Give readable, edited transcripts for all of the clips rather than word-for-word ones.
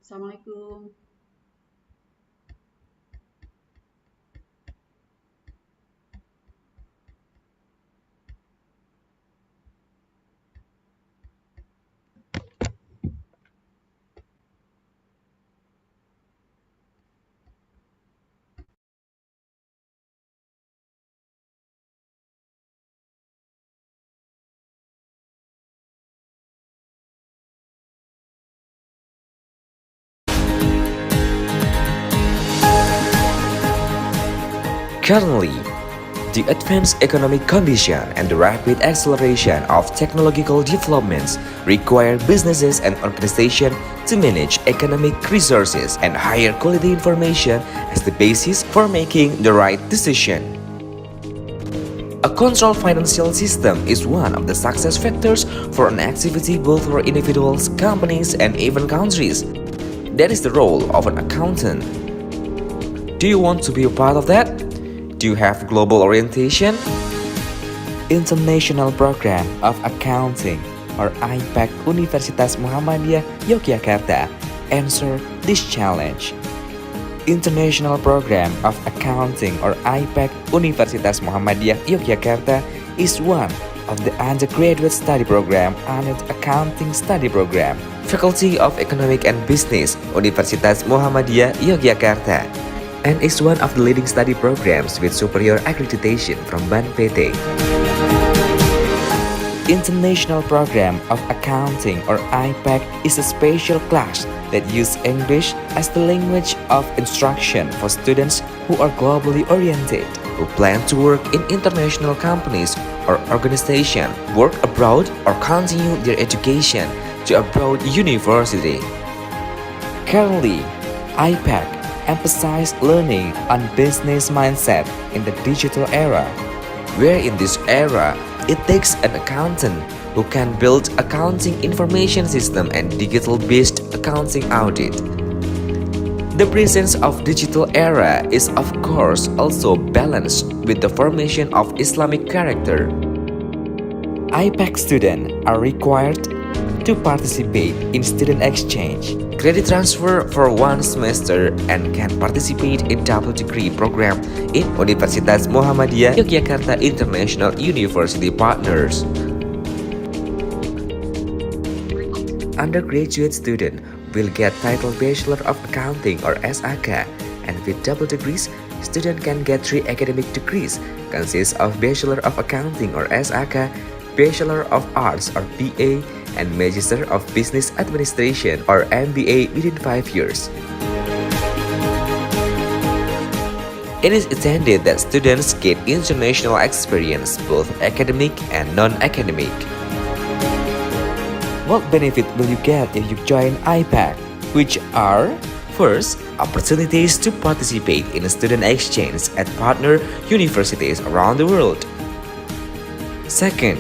Assalamualaikum. Currently, the advanced economic condition and the rapid acceleration of technological developments require businesses and organizations to manage economic resources and higher quality information as the basis for making the right decision. A controlled financial system is one of the success factors for an activity both for individuals, companies, and even countries. That is the role of an accountant. Do you want to be a part of that? Do you have global orientation? International Program of Accounting or IPAC Universitas Muhammadiyah Yogyakarta answer this challenge. International Program of Accounting or IPAC Universitas Muhammadiyah Yogyakarta is one of the undergraduate study program under the Accounting Study Program, Faculty of Economic and Business, Universitas Muhammadiyah Yogyakarta, and is one of the leading study programs with superior accreditation from BAN-PT. International Program of Accounting or IPAC is a special class that uses English as the language of instruction for students who are globally oriented, who plan to work in international companies or organizations, work abroad, or continue their education to abroad university. Currently, IPAC emphasize learning on business mindset in the digital era, where in this era, it takes an accountant who can build accounting information system and digital-based accounting audit. The presence of digital era is of course also balanced with the formation of Islamic character. IPAC students are required to participate in student exchange, credit transfer for one semester, and can participate in double degree program in Universitas Muhammadiyah Yogyakarta International University Partners. Undergraduate student will get title Bachelor of Accounting or SAK, and with double degrees, student can get 3 academic degrees, consist of Bachelor of Accounting or SAK, Bachelor of Arts or BA, and Magister of Business Administration or MBA within 5 years. It is intended that students get international experience, both academic and non-academic. What benefit will you get if you join IPAC? Which are: first, opportunities to participate in a student exchange at partner universities around the world. Second,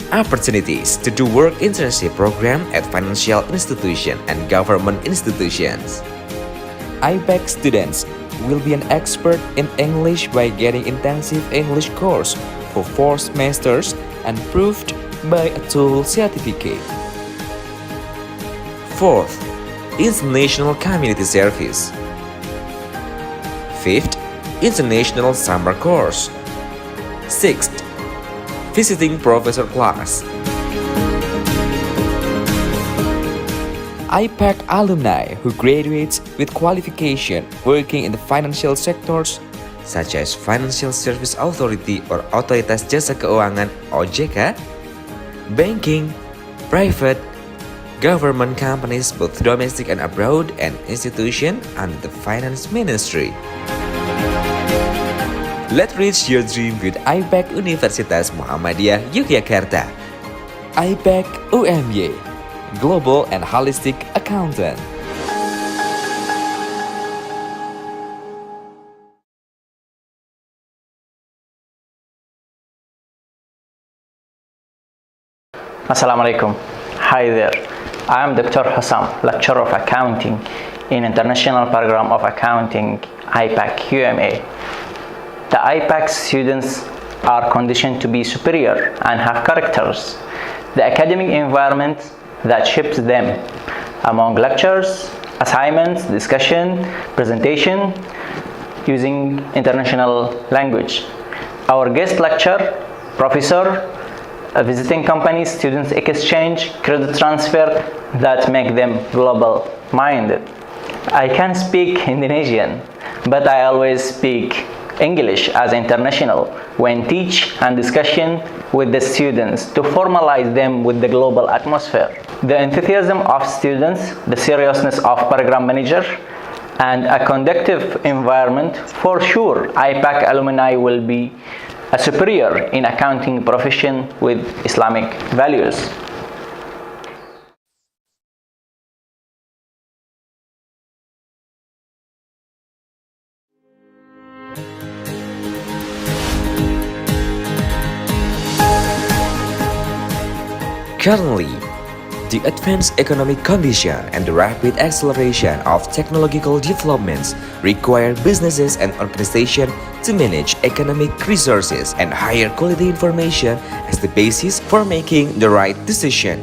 opportunities to do work internship program at financial institutions and government institutions. IPAC students will be an expert in English by getting intensive English course for 4 semesters and proved by a TOEFL certificate. Fourth, international community service. Fifth, international summer course. Sixth, visiting professor class. IPAC alumni who graduates with qualification working in the financial sectors such as Financial Service Authority or Otoritas Jasa Keuangan (OJK), banking, private, government companies both domestic and abroad, and institution under the finance ministry. Let's reach your dream with IPAC Universitas Muhammadiyah Yogyakarta. IPAC UMY, Global and Holistic Accountant. Assalamualaikum. Hi there. I am Dr. Hussam, Lecturer of Accounting in International Program of Accounting, IPAC UMA. The IPAC students are conditioned to be superior and have characters. The academic environment that shapes them among lectures, assignments, discussion, presentation using international language. Our guest lecture, professor, visiting companies, students exchange, credit transfer that make them global minded. I can speak Indonesian, but I always speak English as international when teach and discussion with the students to formalize them with the global atmosphere. The enthusiasm of students, the seriousness of program manager, and a conducive environment, for sure IPAC alumni will be a superior in accounting profession with Islamic values. Currently, the advanced economic condition and the rapid acceleration of technological developments require businesses and organizations to manage economic resources and hire quality information as the basis for making the right decision.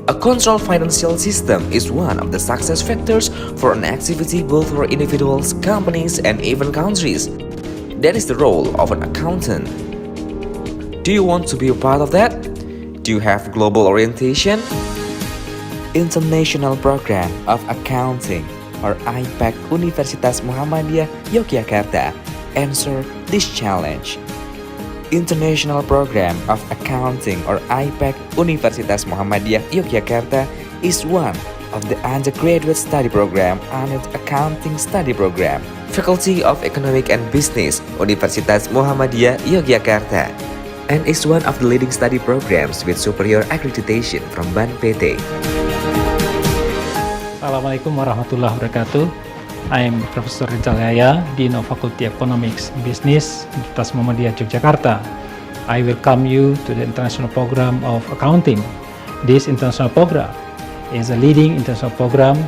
A controlled financial system is one of the success factors for an activity both for individuals, companies, and even countries. That is the role of an accountant. Do you want to be a part of that? Do you have global orientation? International Program of Accounting or IPAC Universitas Muhammadiyah Yogyakarta answer this challenge. International Program of Accounting or IPAC Universitas Muhammadiyah Yogyakarta is one of the undergraduate study program under the Accounting Study Program, Faculty of Economic and Business, Universitas Muhammadiyah Yogyakarta, and is one of the leading study programs with superior accreditation from BAN PT. Assalamualaikum warahmatullahi wabarakatuh. I am Professor Rizal Yahya, Dean of Faculty of Economics and Business, Universitas Muhammadiyah Yogyakarta. I welcome you to the International Program of Accounting. This international program is a leading international program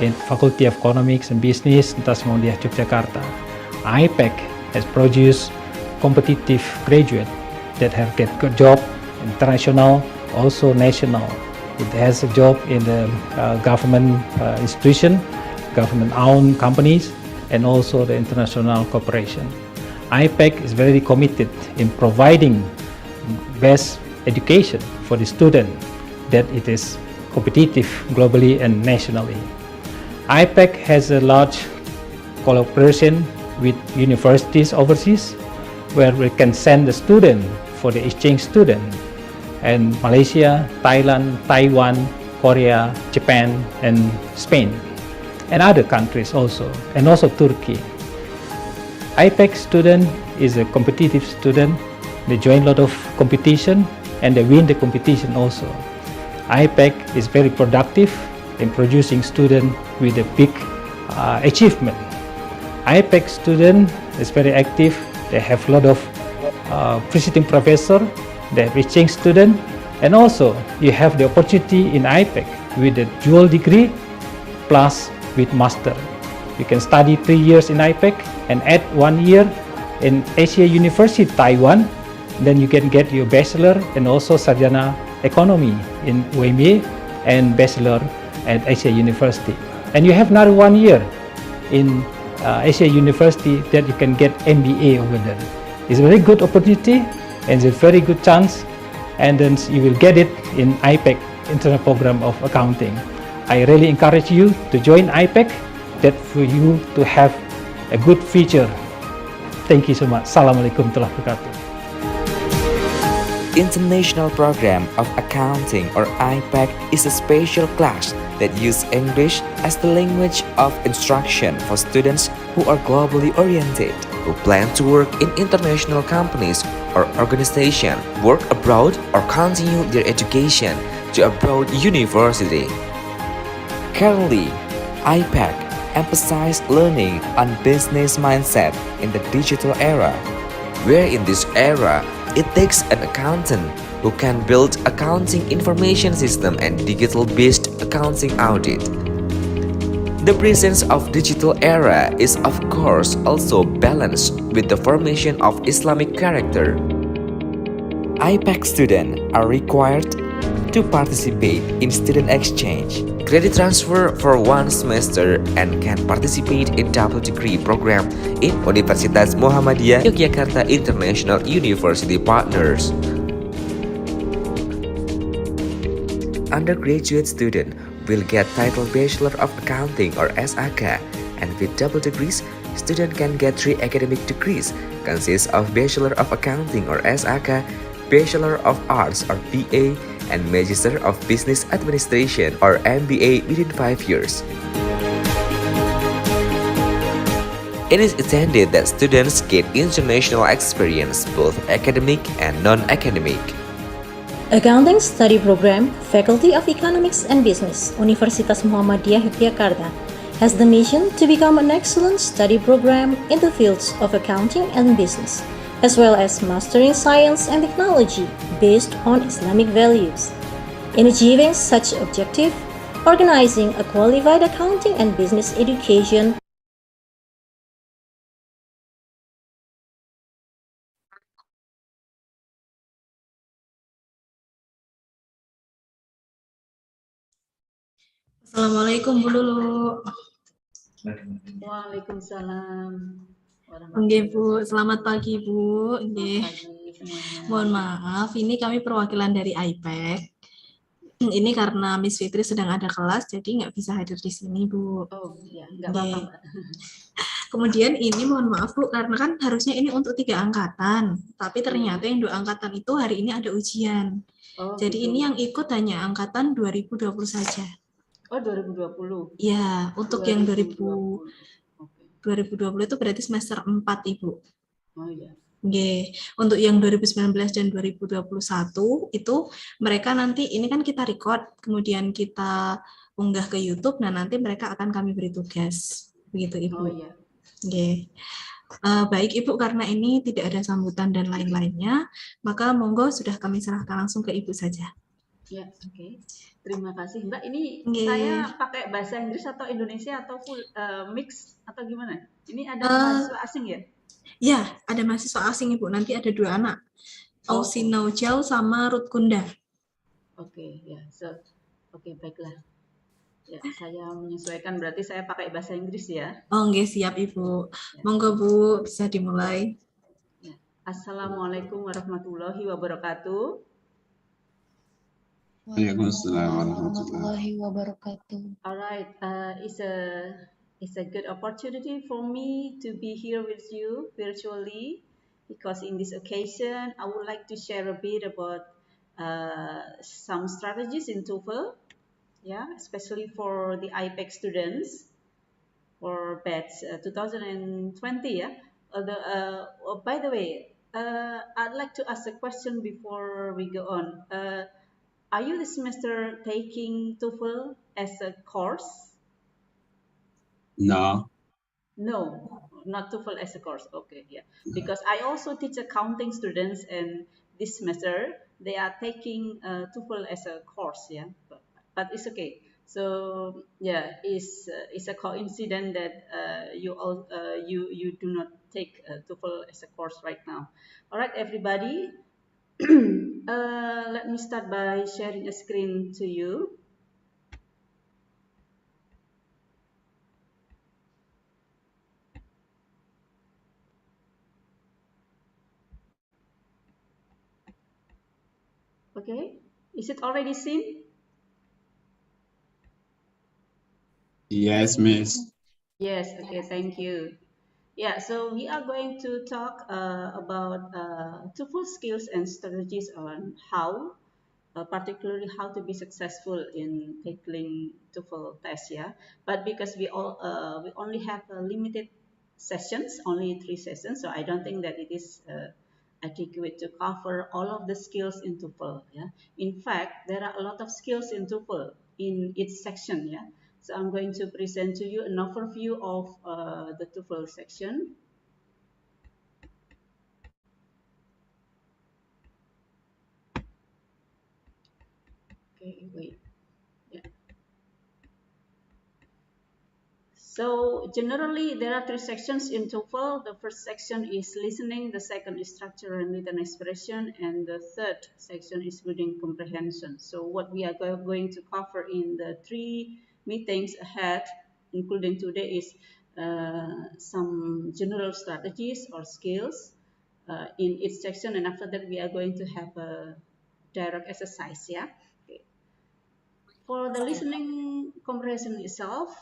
in Faculty of Economics and Business, Universitas Muhammadiyah Yogyakarta. IPAC has produced competitive graduates that have get good job international, also national. It has a job in the government institution, government-owned companies, and also the international cooperation. IPAC is very committed in providing best education for the student, that it is competitive globally and nationally. IPAC has a large collaboration with universities overseas, where we can send the student for the exchange student in Malaysia, Thailand, Taiwan, Korea, Japan, and Spain, and other countries also, and also Turkey. IPAC student is a competitive student. They join a lot of competition and they win the competition also. IPAC is very productive in producing students with a big achievement. IPAC student is very active. They have a lot of visiting professor, they have exchange student, and also you have the opportunity in IPAC with a dual degree plus with master. You can study 3 years in IPAC and add 1 year in Asia University Taiwan, then you can get your bachelor and also sarjana economy in UMA and bachelor at Asia University. And you have another 1 year in Asia University that you can get MBA over there. It's a very good opportunity and it's a very good chance, and then you will get it in IPAC International Program of Accounting. I really encourage you to join IPAC, that for you to have a good future. Thank you so much. Assalamualaikum warahmatullahi wabarakatuh. International Program of Accounting or IPAC is a special class that uses English as the language of instruction for students who are globally oriented, who plan to work in international companies or organizations, work abroad, or continue their education to abroad university. Currently, IPAC emphasizes learning on business mindset in the digital era, where in this era, it takes an accountant who can build accounting information system and digital-based accounting audit. The presence of digital era is of course also balanced with the formation of Islamic character. IPAC students are required to participate in student exchange, credit transfer for one semester, and can participate in double degree program in Universitas Muhammadiyah Yogyakarta International University Partners. Undergraduate student will get title Bachelor of Accounting or SAK, and with double degrees, student can get 3 academic degrees, consist of Bachelor of Accounting or SAK, Bachelor of Arts or BA, and Magister of Business Administration or MBA within 5 years. It is intended that students gain international experience, both academic and non-academic. Accounting Study Program, Faculty of Economics and Business, Universitas Muhammadiyah Yogyakarta, has the mission to become an excellent study program in the fields of accounting and business, as well as mastering science and technology based on Islamic values. In achieving such objective, organizing a qualified accounting and business education Assalamualaikum Bu Luluk. Waalaikumsalam Nggih warahmatullahi Bu, selamat pagi Bu. wabarakatuh. Nggih. Pagi semuanya. Mohon maaf, ini kami perwakilan dari IPEC. Ini karena Miss Fitri sedang ada kelas, jadi nggak bisa hadir di sini Bu. Oh ya, nggak apa-apa Nggih. Mbak. Kemudian ini mohon maaf Bu, karena kan harusnya ini untuk 3 angkatan, tapi ternyata yang 2 angkatan itu hari ini ada ujian. Oh Jadi gitu. ini yang ikut hanya angkatan 2020 saja. Oh 2020. Ya, untuk yang 2020. Oke. 2020 itu berarti semester 4 Ibu. Oh ya. Oke, untuk yang 2019 dan 2021 itu mereka nanti ini kan kita record, kemudian kita unggah ke YouTube. Nah nanti mereka akan kami beri tugas, begitu Ibu. Oh ya. Oke. Baik Ibu, karena ini tidak ada sambutan dan lain-lainnya, maka monggo sudah kami serahkan langsung ke Ibu saja. Ya, oke. Terima kasih Mbak. Ini Oke. saya pakai bahasa Inggris atau Indonesia atau full mix atau gimana? Ini ada mahasiswa asing ya? Ya, ada mahasiswa asing Ibu. Nanti ada 2 anak, Oh, Ausin Naujau sama Ruth Kunda. Oke, ya. Oke, baiklah. Ya, saya menyesuaikan berarti saya pakai bahasa Inggris ya. Oh, nggih, siap Ibu. Monggo Bu, bisa dimulai. Ya. Assalamualaikum warahmatullahi wabarakatuh. Waalaikumsalam warahmatullahi wabarakatuh. All right, it's a good opportunity for me to be here with you virtually, because in this occasion I would like to share a bit about some strategies in TOEFL, yeah, especially for the IPEC students for batch 2020. Yeah. By the way, I'd like to ask a question before we go on. Are you this semester taking TOEFL as a course? No. No, not TOEFL as a course. Okay, yeah. Because I also teach accounting students, and this semester they are taking TOEFL as a course. Yeah, but it's okay. So yeah, it's a coincidence that you do not take TOEFL as a course right now. All right, everybody. Let me start by sharing a screen to you. Okay, is it already seen? Yes, Miss. Yes, okay, thank you. Yeah, so we are going to talk about TOEFL skills and strategies on how, particularly how to be successful in tackling TOEFL test. Yeah, but because we only have limited sessions, only 3 sessions, so I don't think that it is adequate to cover all of the skills in TOEFL. Yeah, in fact, there are a lot of skills in TOEFL in each section. Yeah, so I'm going to present to you an overview of the TOEFL section. Okay, wait. Yeah. So generally, there are three sections in TOEFL. The first section is listening, the second is structure and written expression, and the third section is reading comprehension. So what we are going to cover in the three meetings ahead, including today, is some general strategies or skills in each section, and after that we are going to have a direct exercise. Yeah. Okay. For the listening comprehension itself,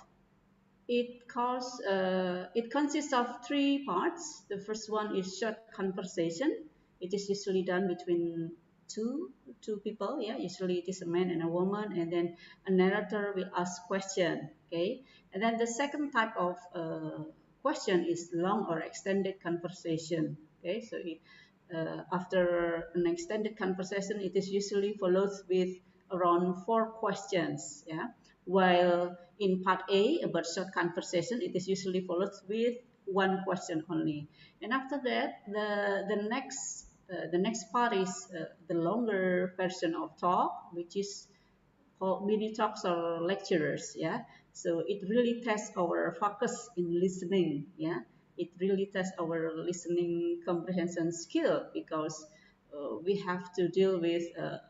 it consists of three parts. The first one is short conversation. It is usually done between two people. Yeah, usually it is a man and a woman, and then a narrator will ask question. Okay, and then the second type of question is long or extended conversation. Okay, so after an extended conversation, it is usually followed with around 4 questions. Yeah, while in part A about short conversation, it is usually followed with one question only. And after that, the next part is the longer version of talk, which is called mini talks or lecturers. Yeah, so it really tests our focus in listening. Yeah, it really tests our listening comprehension skill because we have to deal with a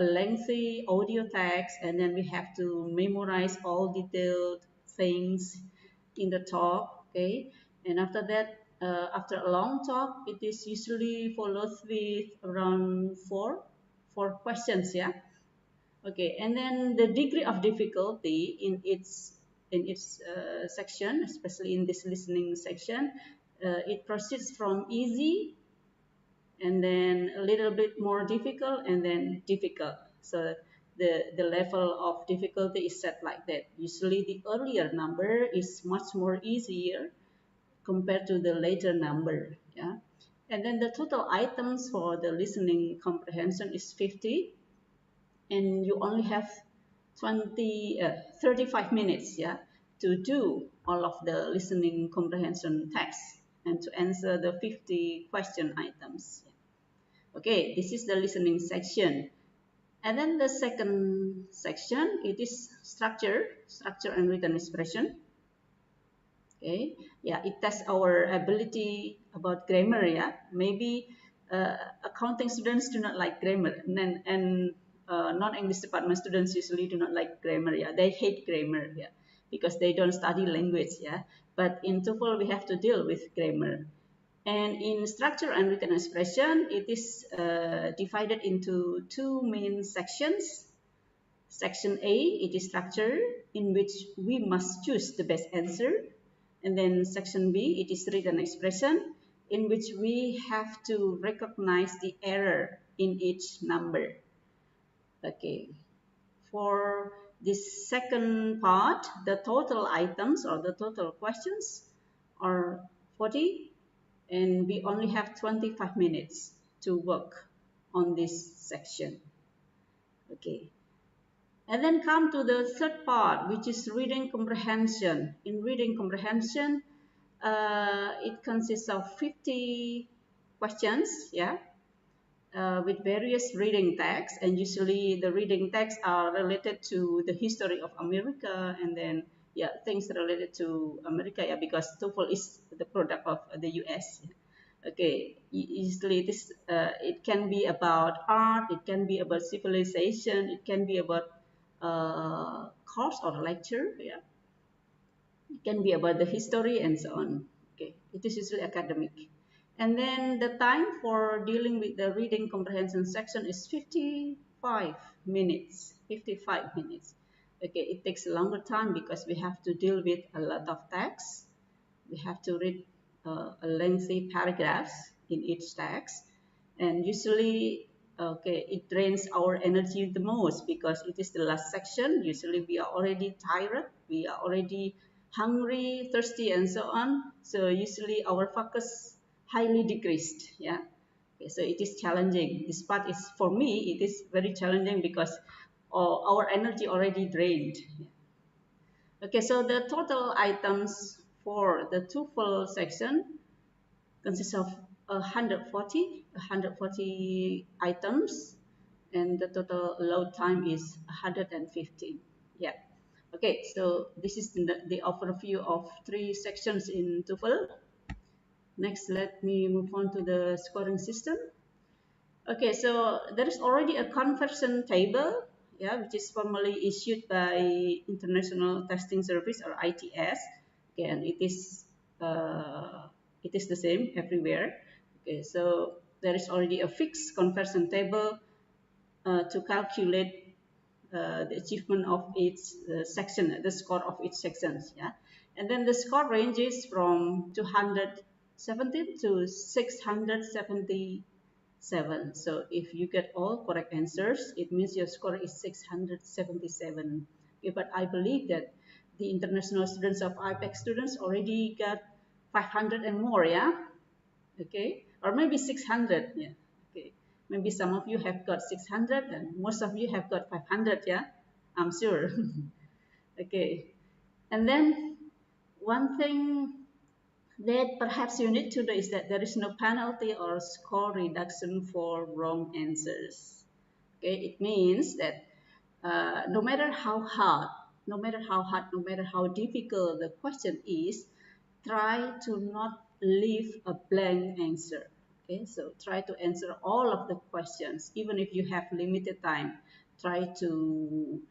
lengthy audio text, and then we have to memorize all detailed things in the talk. Okay, and after that, after a long talk, it is usually followed with around four questions. Yeah. Okay, and then the degree of difficulty in its section, especially in this listening section, it proceeds from easy, and then a little bit more difficult, and then difficult. So the level of difficulty is set like that. Usually the earlier number is much more easier compared to the later number. Yeah, and then the total items for the listening comprehension is 50, and you only have 35 minutes, yeah, to do all of the listening comprehension tests and to answer the 50 question items. Okay, this is the listening section. And then the second section, it is structure and written expression. Okay, yeah, it tests our ability about grammar. Yeah, maybe accounting students do not like grammar, and non-English department students usually do not like grammar. Yeah, they hate grammar. Yeah, because they don't study language. Yeah, but in TOEFL we have to deal with grammar. And in structure and written expression, it is divided into two main sections. Section A, it is structure, in which we must choose the best answer. And then section B, it is written expression, in which we have to recognize the error in each number. Okay, for this second part, the total items or the total questions are 40, and we only have 25 minutes to work on this section. Okay. And then come to the third part, which is reading comprehension. In reading comprehension, it consists of 50 questions, yeah, with various reading texts, and usually the reading texts are related to the history of America, and then yeah, things related to America, yeah, because TOEFL is the product of the US. Okay, usually it can be about art, it can be about civilization, it can be about course or lecture, yeah, it can be about the history and so on. Okay, it is usually academic. And then the time for dealing with the reading comprehension section is 55 minutes. 55 minutes. Okay, it takes a longer time because we have to deal with a lot of text. We have to read a lengthy paragraphs in each text, and usually, okay, it drains our energy the most because it is the last section. Usually we are already tired, we are already hungry, thirsty, and so on. So usually our focus highly decreased. Yeah. Okay, so it is challenging. This part is, for me, it is very challenging because our energy already drained. Yeah. Okay, so the total items for the TOEFL section consists of 140 items, and the total load time is 115. Yeah. Okay, so this is the overview of 3 sections in TOEFL. Next, let me move on to the scoring system. Okay, so there is already a conversion table, yeah, which is formally issued by International Testing Service or ITS. Okay, and it is the same everywhere. Okay, so there is already a fixed conversion table to calculate the achievement of each section, the score of each sections, yeah. And then the score ranges from 270 to 677. So if you get all correct answers, it means your score is 677. Okay, but I believe that the international students of IPAC students already got 500 and more, yeah. Okay, or maybe 600, yeah. Okay, maybe some of you have got 600 and most of you have got 500, yeah, I'm sure. Okay, and then one thing that perhaps you need to know is that there is no penalty or score reduction for wrong answers. Okay, it means that no matter how hard, no matter how difficult the question is, try to not leave a blank answer. Okay, so try to answer all of the questions, even if you have limited time. Try to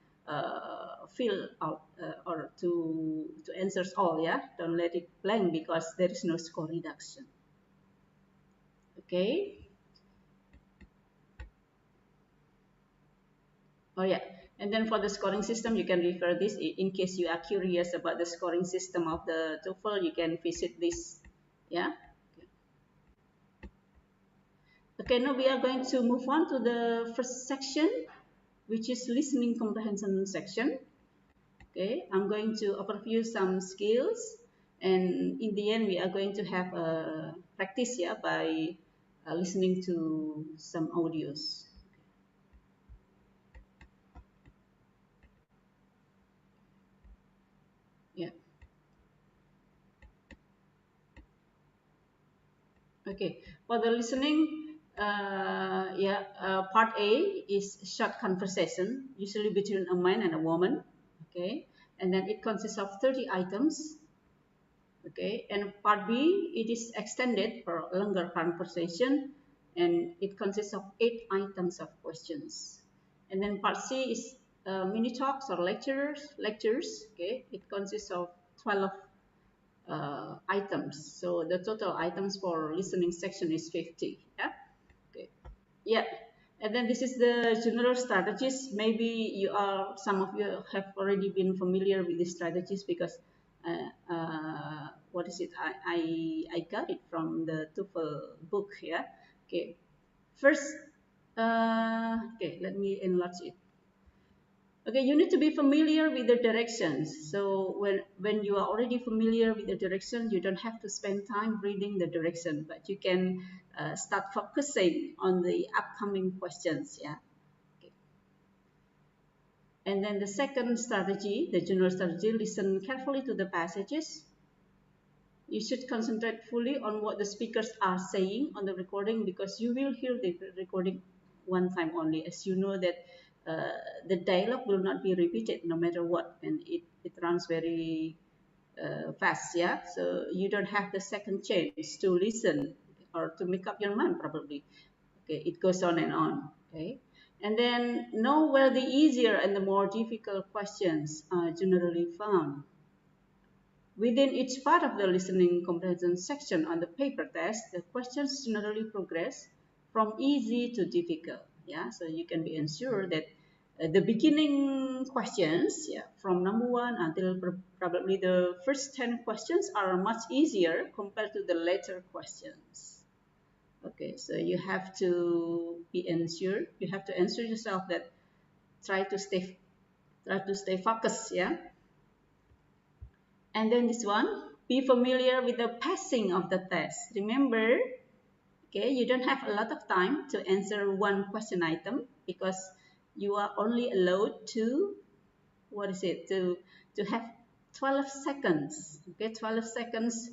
fill out or to answer all. Yeah, don't let it blank because there is no score reduction. Okay. Oh yeah, and then for the scoring system, you can refer this in case you are curious about the scoring system of the TOEFL. You can visit this. Yeah. Okay, now we are going to move on to the first section, which is listening comprehension section. Okay, I'm going to overview some skills, and in the end, we are going to have a practice, yeah, by listening to some audios. Yeah. Okay, for the listening, part A is short conversation, usually between a man and a woman. Okay, and then it consists of 30 items. Okay, and part B, it is extended for longer conversation, and it consists of 8 items of questions. And then part C is mini talks or lectures. Okay, it consists of 12 items. So the total items for listening section is 50. Yeah. Okay. Yeah. And then this is the general strategies. Maybe some of you have already been familiar with these strategies because what is it? I got it from the TOEFL book. Yeah. Okay. First, okay, let me enlarge it. Okay, you need to be familiar with the directions. So when you are already familiar with the direction, you don't have to spend time reading the direction, but you can start focusing on the upcoming questions. Yeah. Okay. And then the second strategy, the general strategy, listen carefully to the passages. You should concentrate fully on what the speakers are saying on the recording because you will hear the recording one time only, as you know that uh, the dialogue will not be repeated no matter what, and it runs very fast. Yeah, so you don't have the second chance to listen or to make up your mind probably. Okay, it goes on and on. Okay, and then know where the easier and the more difficult questions are generally found. Within each part of the listening comprehension section on the paper test, the questions generally progress from easy to difficult. Yeah, so you can be ensured that the beginning questions, yeah, from number 1 until probably the first 10 questions are much easier compared to the later questions. Okay, so you have to be ensured, you have to ensure yourself that try to stay focused, yeah. And then this one, be familiar with the passing of the test. Remember, okay, you don't have a lot of time to answer one question item because you are only allowed to, to have 12 seconds, okay, 12 seconds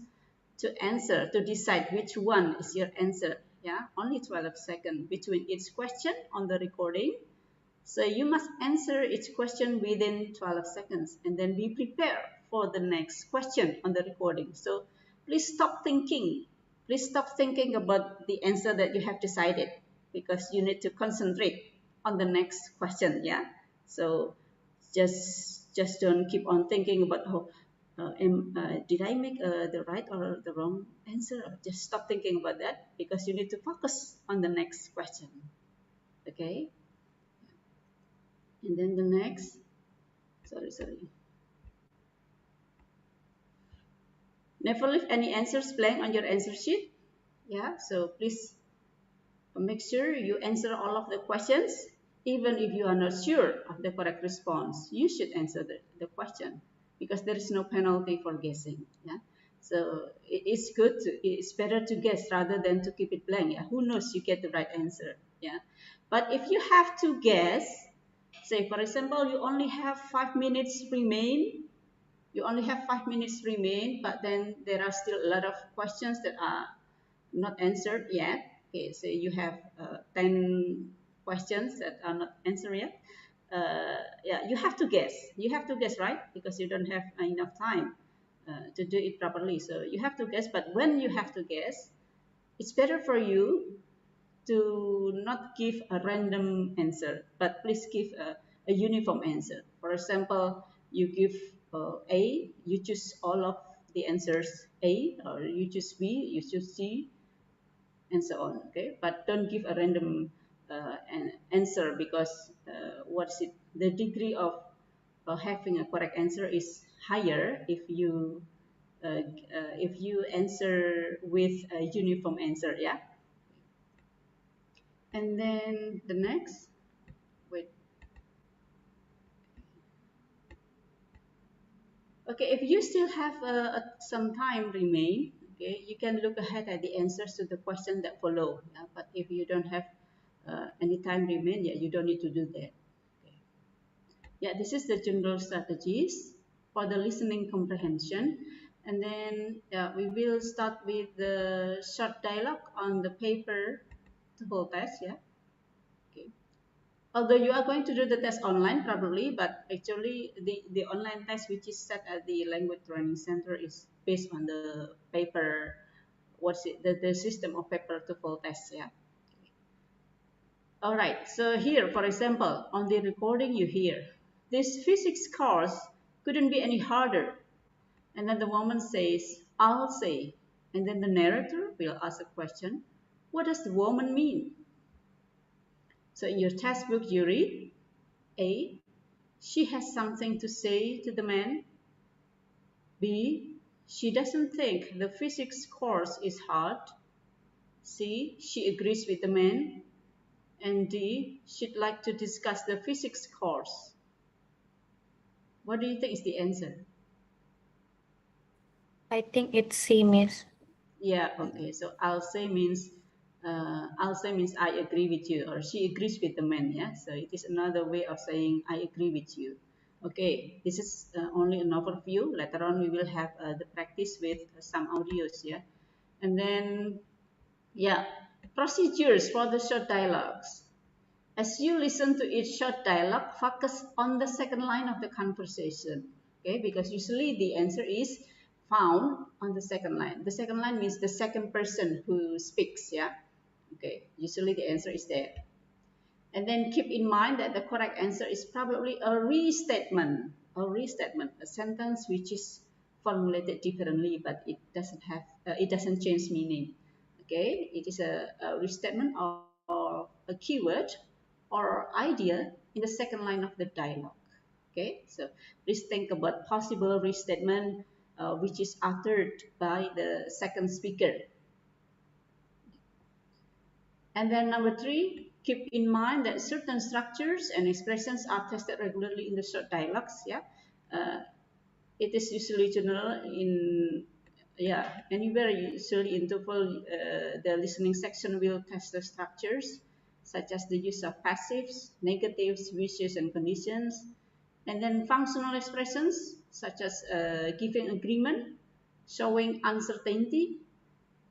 to answer, to decide which one is your answer, yeah, only 12 seconds between each question on the recording So you must answer each question within 12 seconds and then be prepared for the next question on the recording. So please stop thinking. Please stop thinking about the answer that you have decided because you need to concentrate on the next question. Yeah. So just don't keep on thinking about did I make the right or the wrong answer? Just stop thinking about that because you need to focus on the next question. Okay. And then the next, sorry. Never leave any answers blank on your answer sheet. Yeah, so please make sure you answer all of the questions. Even if you are not sure of the correct response, you should answer the question because there is no penalty for guessing. Yeah, so it's good. It's better to guess rather than to keep it blank. Yeah, who knows you get the right answer. Yeah, but if you have to guess, say for example, you only have 5 minutes remain. You only have 5 minutes remain, but then there are still a lot of questions that are not answered yet. Okay, so you have 10 questions that are not answered yet. Yeah, you have to guess. You have to guess, right? Because you don't have enough time to do it properly. So you have to guess. But when you have to guess, it's better for you to not give a random answer, but please give a uniform answer. For example, you give A, you choose all of the answers A, or you choose B, you choose C, and so on. Okay, but don't give a random an answer because what's it? The degree of having a correct answer is higher if you answer with a uniform answer. Yeah. And then the next, wait. Okay, if you still have some time remain, okay, you can look ahead at the answers to the question that follow. Yeah? But if you don't have any time remain, yeah, you don't need to do that. Okay. Yeah, this is the general strategies for the listening comprehension. And then we will start with the short dialogue on the paper, the whole test. Yeah. Okay. Although you are going to do the test online probably, but actually the online test which is set at the language training center is based on the paper, the system of paper to full test. Yeah. All right, so here for example on the recording you hear this physics course couldn't be any harder, and then the woman says I'll say, and then the narrator will ask a question, what does the woman mean? So in your textbook you read A, she has something to say to the man. B, she doesn't think the physics course is hard. C, she agrees with the man. And D, she'd like to discuss the physics course. What do you think is the answer? I think it's C, Miss. Yeah, okay. So I'll say means I agree with you, or she agrees with the man. Yeah. So it is another way of saying I agree with you. Okay. This is only an overview. Later on, we will have the practice with some audios. Yeah. And then yeah, procedures for the short dialogues. As you listen to each short dialogue, focus on the second line of the conversation. Okay, because usually the answer is found on the second line. The second line means the second person who speaks. Yeah. Okay. Usually the answer is there. And then keep in mind that the correct answer is probably a restatement. A sentence which is formulated differently, but it doesn't change meaning. Okay, it is a restatement or a keyword or idea in the second line of the dialogue. Okay, so please think about possible restatement which is uttered by the second speaker. And then number 3, keep in mind that certain structures and expressions are tested regularly in the short dialogues. Yeah, it is usually general in anywhere. Usually in TOEFL, the listening section will test the structures such as the use of passives, negatives, wishes, and conditions, and then functional expressions such as giving agreement, showing uncertainty,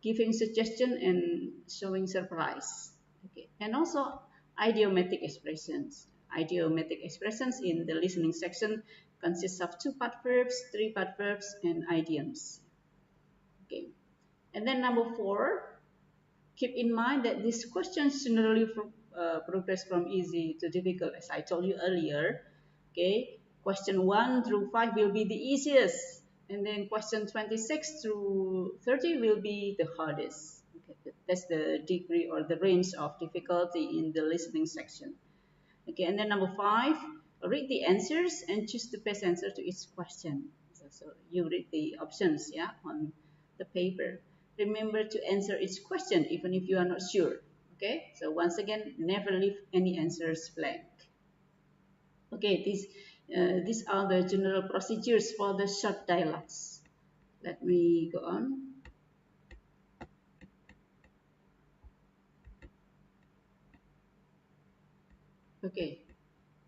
giving suggestion, and showing surprise. Okay, and also idiomatic expressions. idiomatic expressions in the listening section consists of 2-part verbs, 3-part verbs, and idioms. Okay. And then number 4, keep in mind that these questions generally progress from easy to difficult, as I told you earlier. Okay, question 1 through 5 will be the easiest, and then question 26 through 30 will be the hardest. Okay, that's the degree or the range of difficulty in the listening section. Okay, and then number 5, read the answers and choose the best answer to each question. So you read the options, yeah, on the paper. Remember to answer each question even if you are not sure. Okay, so once again, never leave any answers blank. Okay, these are the general procedures for the short dialogues. Let me go on. Okay,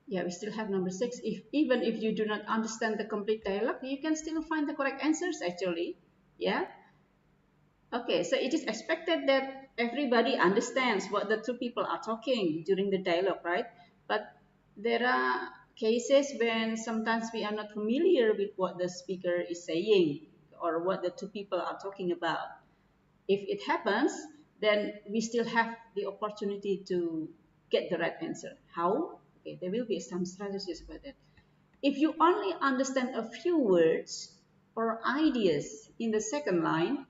yeah, we still have number 6. Even if you do not understand the complete dialogue, you can still find the correct answers actually. Yeah. Okay, so it is expected that everybody understands what the two people are talking during the dialogue, right? But there are cases when sometimes we are not familiar with what the speaker is saying or what the two people are talking about. If it happens, then we still have the opportunity to get the right answer. How? Okay, there will be some strategies for that. If you only understand a few words or ideas in the second line,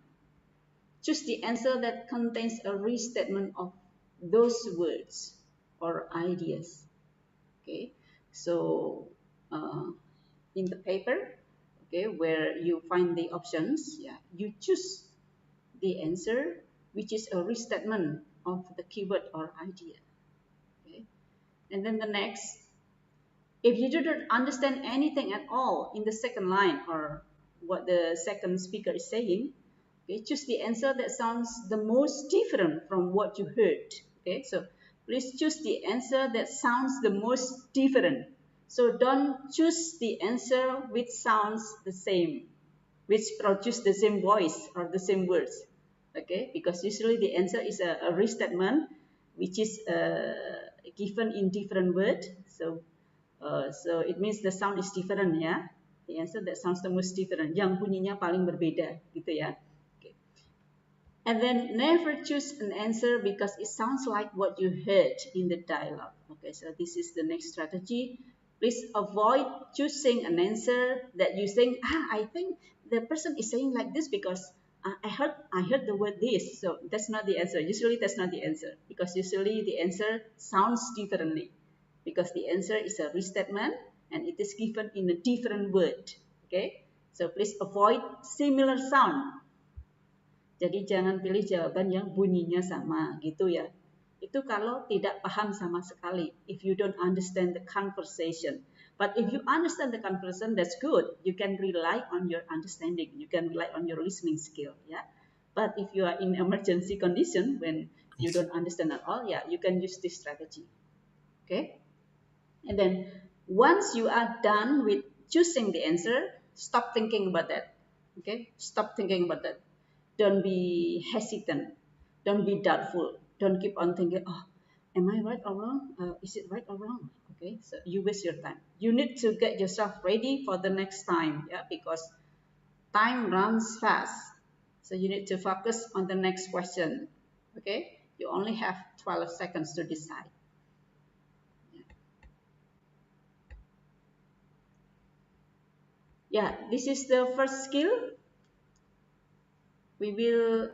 choose the answer that contains a restatement of those words or ideas. Okay, so in the paper, okay, where you find the options, yeah, you choose the answer which is a restatement of the keyword or idea. Okay, and then the next, if you do not understand anything at all in the second line or what the second speaker is saying, okay, choose the answer that sounds the most different from what you heard. Okay, so please choose the answer that sounds the most different. So don't choose the answer which sounds the same, which produce the same voice or the same words. Okay, because usually the answer is a restatement which is given in different word. So it means the sound is different, ya. The answer that sounds the most different, yang bunyinya paling berbeda, gitu ya. Okay. And then never choose an answer because it sounds like what you heard in the dialogue. Okay, so this is the next strategy. Please avoid choosing an answer that you think, I think the person is saying like this because I heard the word this. So that's not the answer. Usually that's not the answer because usually the answer sounds differently because the answer is a restatement and it is given in a different word. Okay, so please avoid similar sound. Jadi jangan pilih jawaban yang bunyinya sama gitu ya. Itu kalau tidak paham sama sekali. If you don't understand the conversation. But if you understand the conversation, that's good. You can rely on your understanding. You can rely on your listening skill. Yeah. But if you are in emergency condition when you don't understand at all, yeah, you can use this strategy. Okay. And then once you are done with choosing the answer, stop thinking about that. Okay. Stop thinking about that. Don't be hesitant. Don't be doubtful. Don't keep on thinking, oh, am I right or wrong? Is it right or wrong? Okay, so you waste your time. You need to get yourself ready for the next time, yeah, because time runs fast. So you need to focus on the next question. Okay, you only have 12 seconds to decide. Yeah, this is the first skill. We will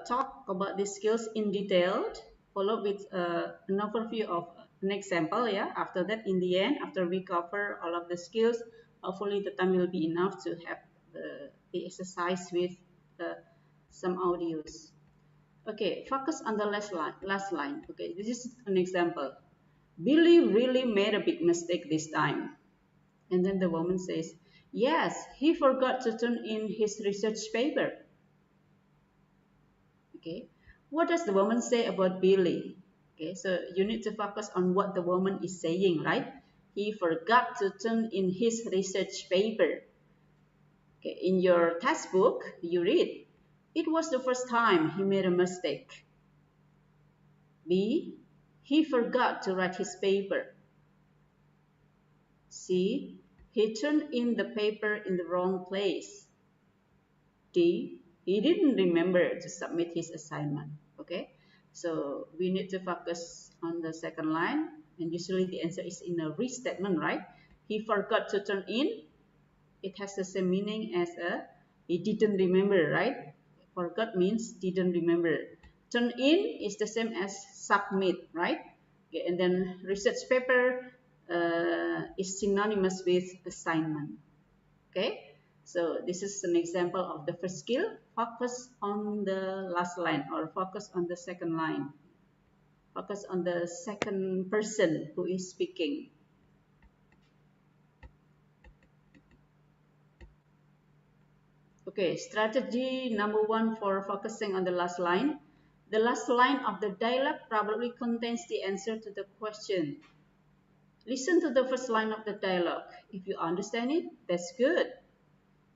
talk about these skills in detail, followed with an overview of an example. Yeah. After that, in the end, after we cover all of the skills, hopefully the time will be enough to have the exercise with some audios. Okay, focus on the last line. Last line. Okay, this is an example. Billy really made a big mistake this time. And then the woman says, yes, he forgot to turn in his research paper. Okay, what does the woman say about Billy? Okay, so you need to focus on what the woman is saying, right? He forgot to turn in his research paper. Okay, in your textbook, you read, it was the first time he made a mistake. B, he forgot to write his paper. C. He turned in the paper in the wrong place. D. He didn't remember to submit his assignment. Okay, so we need to focus on the second line, and usually the answer is in a restatement, right? He forgot to turn in. It has the same meaning as he didn't remember, right? Forgot means didn't remember. Turn in is the same as submit, right? Okay, and then research paper is synonymous with assignment. Okay, so this is an example of the first skill. Focus on the last line, or focus on the second line. Focus on the second person who is speaking. Okay, strategy number 1 for focusing on the last line. The last line of the dialogue probably contains the answer to the question. Listen to the first line of the dialogue. If you understand it, that's good.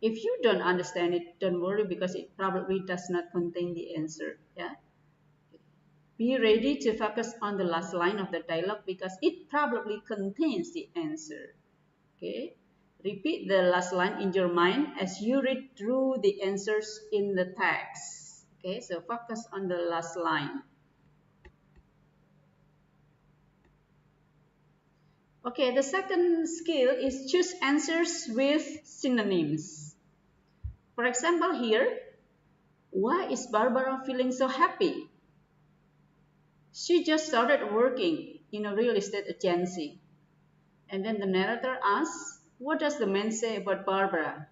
If you don't understand it, don't worry, because it probably does not contain the answer. Yeah. Be ready to focus on the last line of the dialogue because it probably contains the answer. Okay. Repeat the last line in your mind as you read through the answers in the text. Okay, so focus on the last line. Okay, the second skill is choose answers with synonyms. For example, here, why is Barbara feeling so happy? She just started working in a real estate agency. And then the narrator asks, what does the man say about Barbara?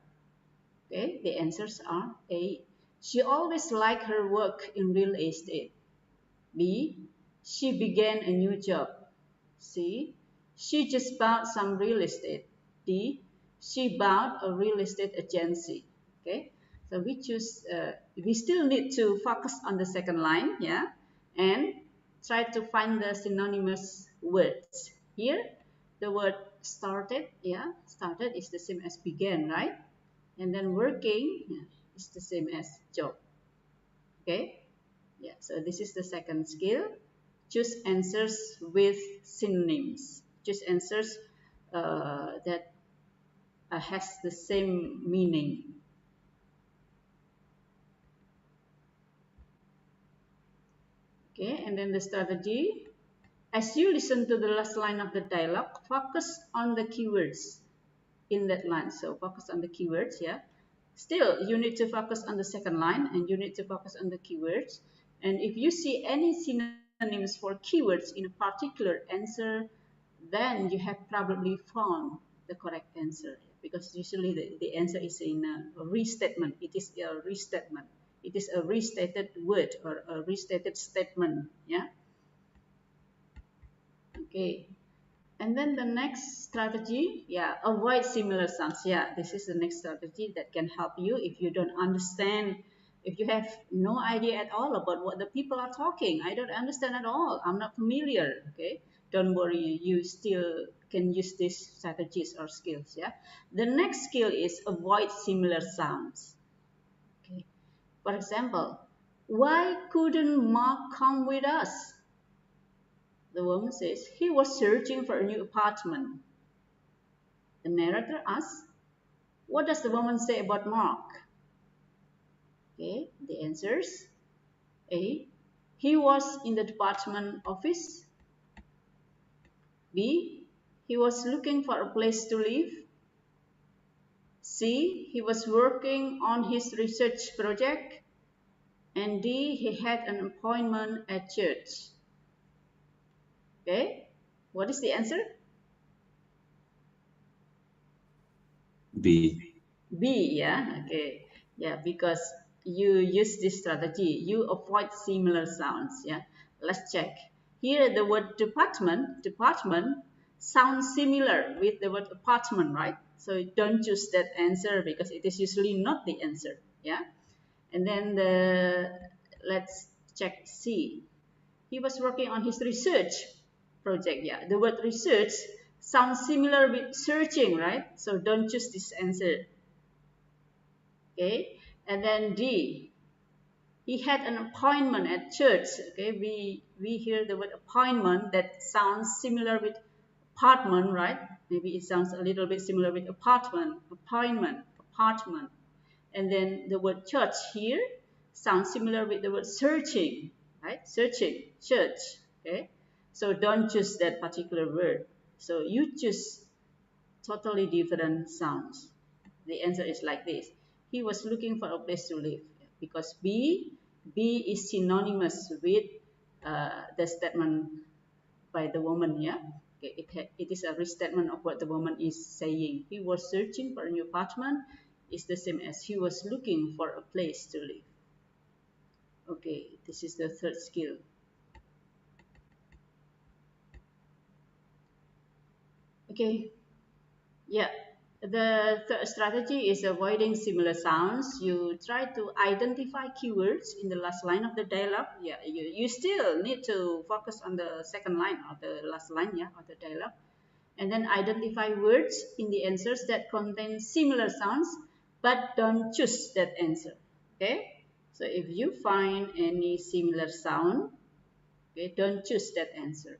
Okay, the answers are A. She always liked her work in real estate. B. She began a new job. C. She just bought some real estate. D. She bought a real estate agency. Okay, so we still need to focus on the second line, yeah, and try to find the synonymous words. Here, the word started, yeah, started is the same as began, right? And then working, yeah, is the same as job. Okay, yeah, so this is the second skill. Choose answers with synonyms. Choose answers that has the same meaning. Okay, and then the strategy. As you listen to the last line of the dialogue, focus on the keywords in that line. So focus on the keywords, yeah. Still, you need to focus on the second line and you need to focus on the keywords. And if you see any synonyms for keywords in a particular answer, then you have probably found the correct answer, because usually the answer is in a restatement. It is a restatement. It is a restated word or a restated statement, yeah. Okay. And then the next strategy, yeah, avoid similar sounds. Yeah, this is the next strategy that can help you if you don't understand, if you have no idea at all about what the people are talking. I don't understand at all. I'm not familiar. Okay, don't worry. You still can use these strategies or skills. Yeah. The next skill is avoid similar sounds. Okay. For example, why couldn't Mark come with us? The woman says he was searching for a new apartment. The narrator asks, what does the woman say about Mark? Okay, the answers. A. He was in the department office. B. He was looking for a place to live. C. He was working on his research project. And D. He had an appointment at church. Okay, what is the answer? B. B, yeah, okay. Yeah, because you use this strategy, you avoid similar sounds, yeah. Let's check. Here the word department sounds similar with the word apartment, right? So don't choose that answer because it is usually not the answer, yeah. And then let's check C. He was working on his research project, yeah. The word research sounds similar with searching, right? So don't choose this answer. Okay, and then D, he had an appointment at church. Okay, we hear the word appointment that sounds similar with apartment, right? maybe it sounds a little bit similar with apartment, appointment, apartment. And then the word church here sounds similar with the word searching, right? Searching, church, okay? So don't choose that particular word. So you choose totally different sounds. The answer is like this. He was looking for a place to live because B is synonymous with the statement by the woman, yeah? Okay, it is a restatement of what the woman is saying. He was searching for a new apartment. It's the same as he was looking for a place to live. Okay, this is the third skill. Okay, yeah. The third strategy is avoiding similar sounds. You try to identify keywords in the last line of the dialogue. Yeah, you still need to focus on the second line or the last line, yeah, of the dialogue. And then identify words in the answers that contain similar sounds, but don't choose that answer. Okay, so if you find any similar sound, okay, don't choose that answer.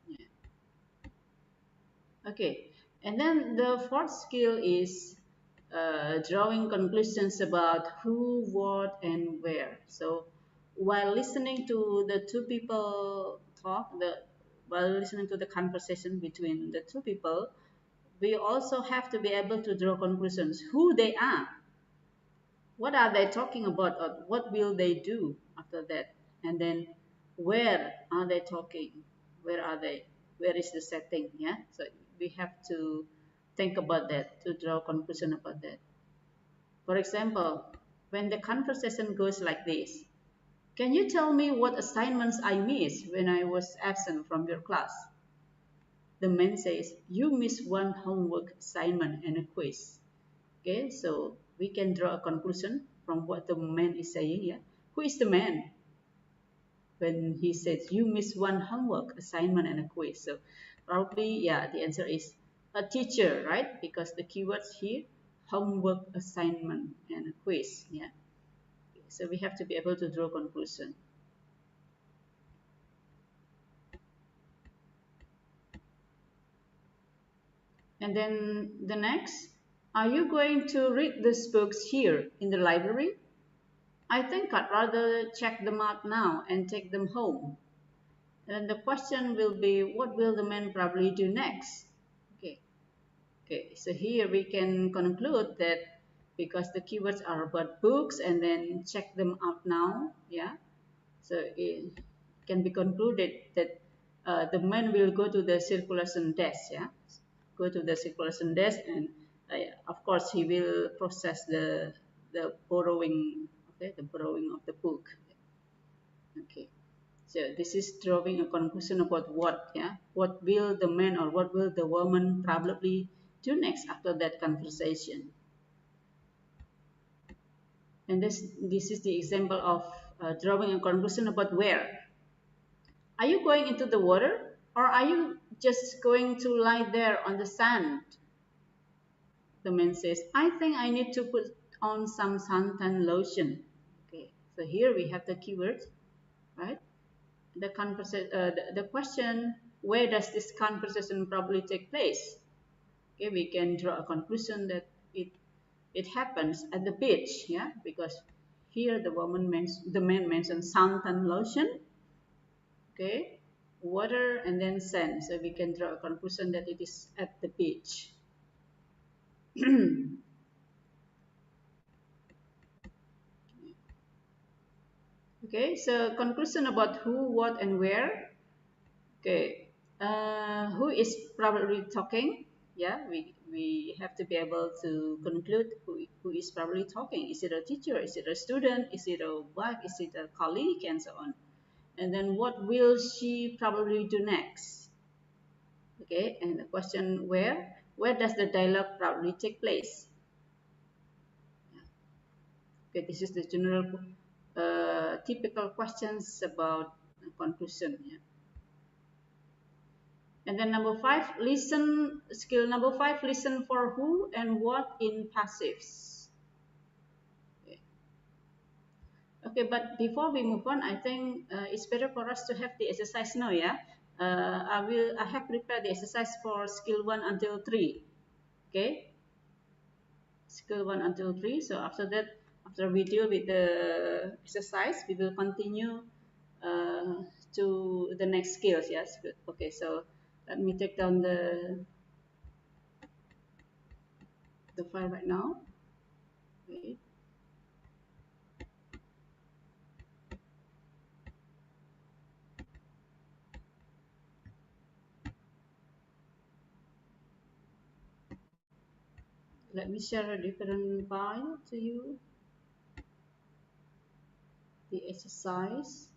Yeah. Okay, and then the fourth skill is drawing conclusions about who, what, and where. So while listening to the two people talk, while listening to the conversation between the two people, we also have to be able to draw conclusions who they are, what are they talking about, or what will they do after that, and then where are they talking, where are they, where is the setting, yeah. So we have to think about that to draw conclusion about that. For example, when the conversation goes like this: can you tell me what assignments I missed when I was absent from your class? The man says, you missed one homework assignment and a quiz. Okay, so we can draw a conclusion from what the man is saying. Yeah, who is the man when he says you missed one homework assignment and a quiz? So probably, yeah, the answer is a teacher, right? Because the keywords here: homework, assignment, and a quiz. Yeah, so we have to be able to draw conclusion. And then the next, are you going to read these books here in the library? I think I'd rather check them out now and take them home. And the question will be, what will the man probably do next? Okay, okay. So here we can conclude that because the keywords are about books and then check them out now, yeah. So it can be concluded that the man will go to the circulation desk, yeah. Go to the circulation desk, and of course he will process the borrowing, okay, the borrowing of the book. Okay. So this is drawing a conclusion about what, yeah, what will the man or what will the woman probably do next after that conversation. And this is the example of drawing a conclusion about where. Are you going into the water, or are you just going to lie there on the sand? The man says, I think I need to put on some suntan lotion. Okay, so here we have the keywords, right? The question, where does this conversation probably take place? Okay, we can draw a conclusion that it happens at the beach, yeah, because here the man mentions suntan lotion, okay, water, and then sand. So we can draw a conclusion that it is at the beach. Okay, so conclusion about who, what, and where. Okay, who is probably talking? Yeah, we have to be able to conclude who is probably talking. Is it a teacher? Is it a student? Is it a wife? Is it a colleague? And so on. And then what will she probably do next? Okay, and the question where does the dialogue probably take place? Okay, this is the general typical questions about conclusion. Yeah. And then skill number five, listen for who and what in passives. Okay, okay, but before we move on, I think it's better for us to have the exercise now, yeah? I have prepared the exercise for skill 1 until 3. Okay, skill 1 until 3. So after that, after we deal with the exercise, we will continue to the next skills. Yes, good. Okay, so let me take down the file right now. Okay. Let me share a different file to you. The exercise.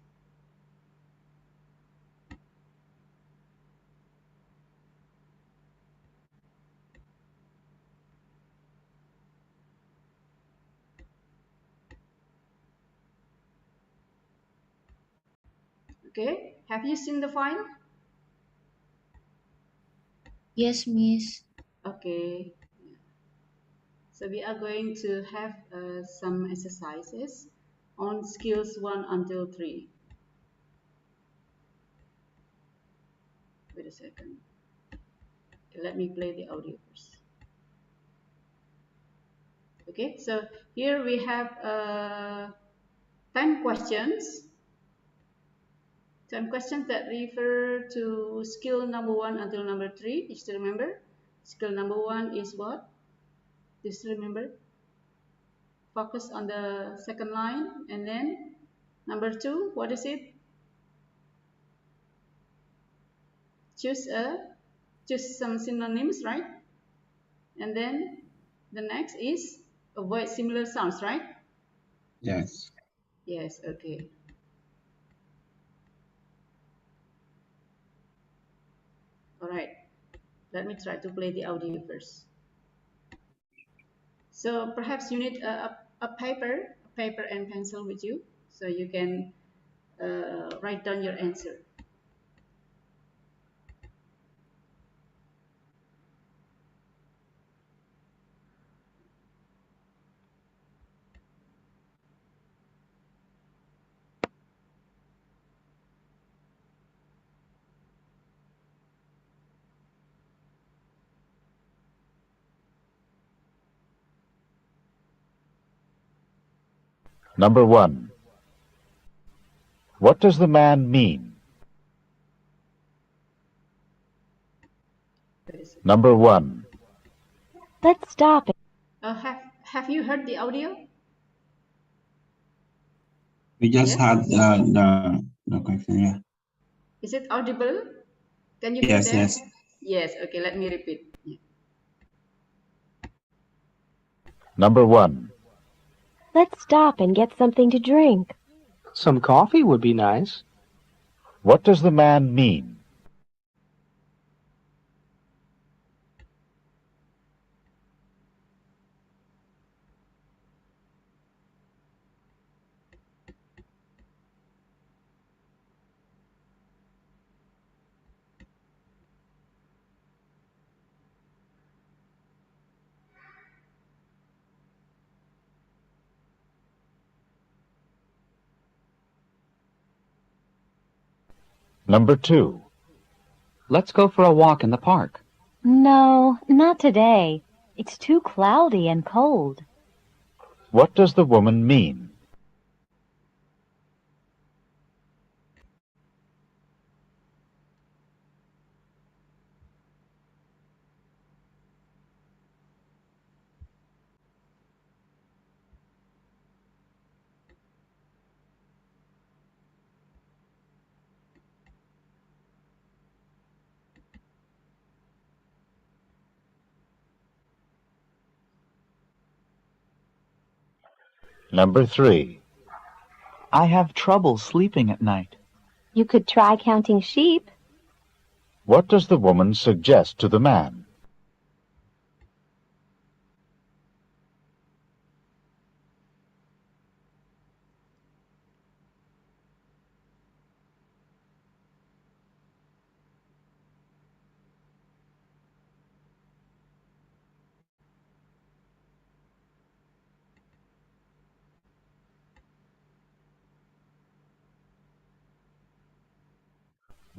Okay, have you seen the file? Yes, Miss. Okay, so we are going to have some exercises on skills 1 until 3. Wait a second. Okay, let me play the audio first. Okay, so here we have 10 questions. 10 questions that refer to skill number 1 until number 3. You still remember? Skill number 1 is what? Do you still remember? Focus on the second line. And then number 2, what is it? Choose some synonyms, right? And then the next is avoid similar sounds, right? Yes. Yes, okay. All right. Let me try to play the audio first. So perhaps you need a paper and pencil with you, so you can write down your answer. Number 1. What does the man mean? Number 1. Let's stop it. Have you heard the audio? We just Yes. had the question. Yeah. Is it audible? Can you hear Yes. that? Yes. Yes. Okay. Let me repeat. Number 1. Let's stop and get something to drink. Some coffee would be nice. What does the man mean? Number 2. Let's go for a walk in the park. No, not today. It's too cloudy and cold. What does the woman mean? Number 3. I have trouble sleeping at night. You could try counting sheep. What does the woman suggest to the man?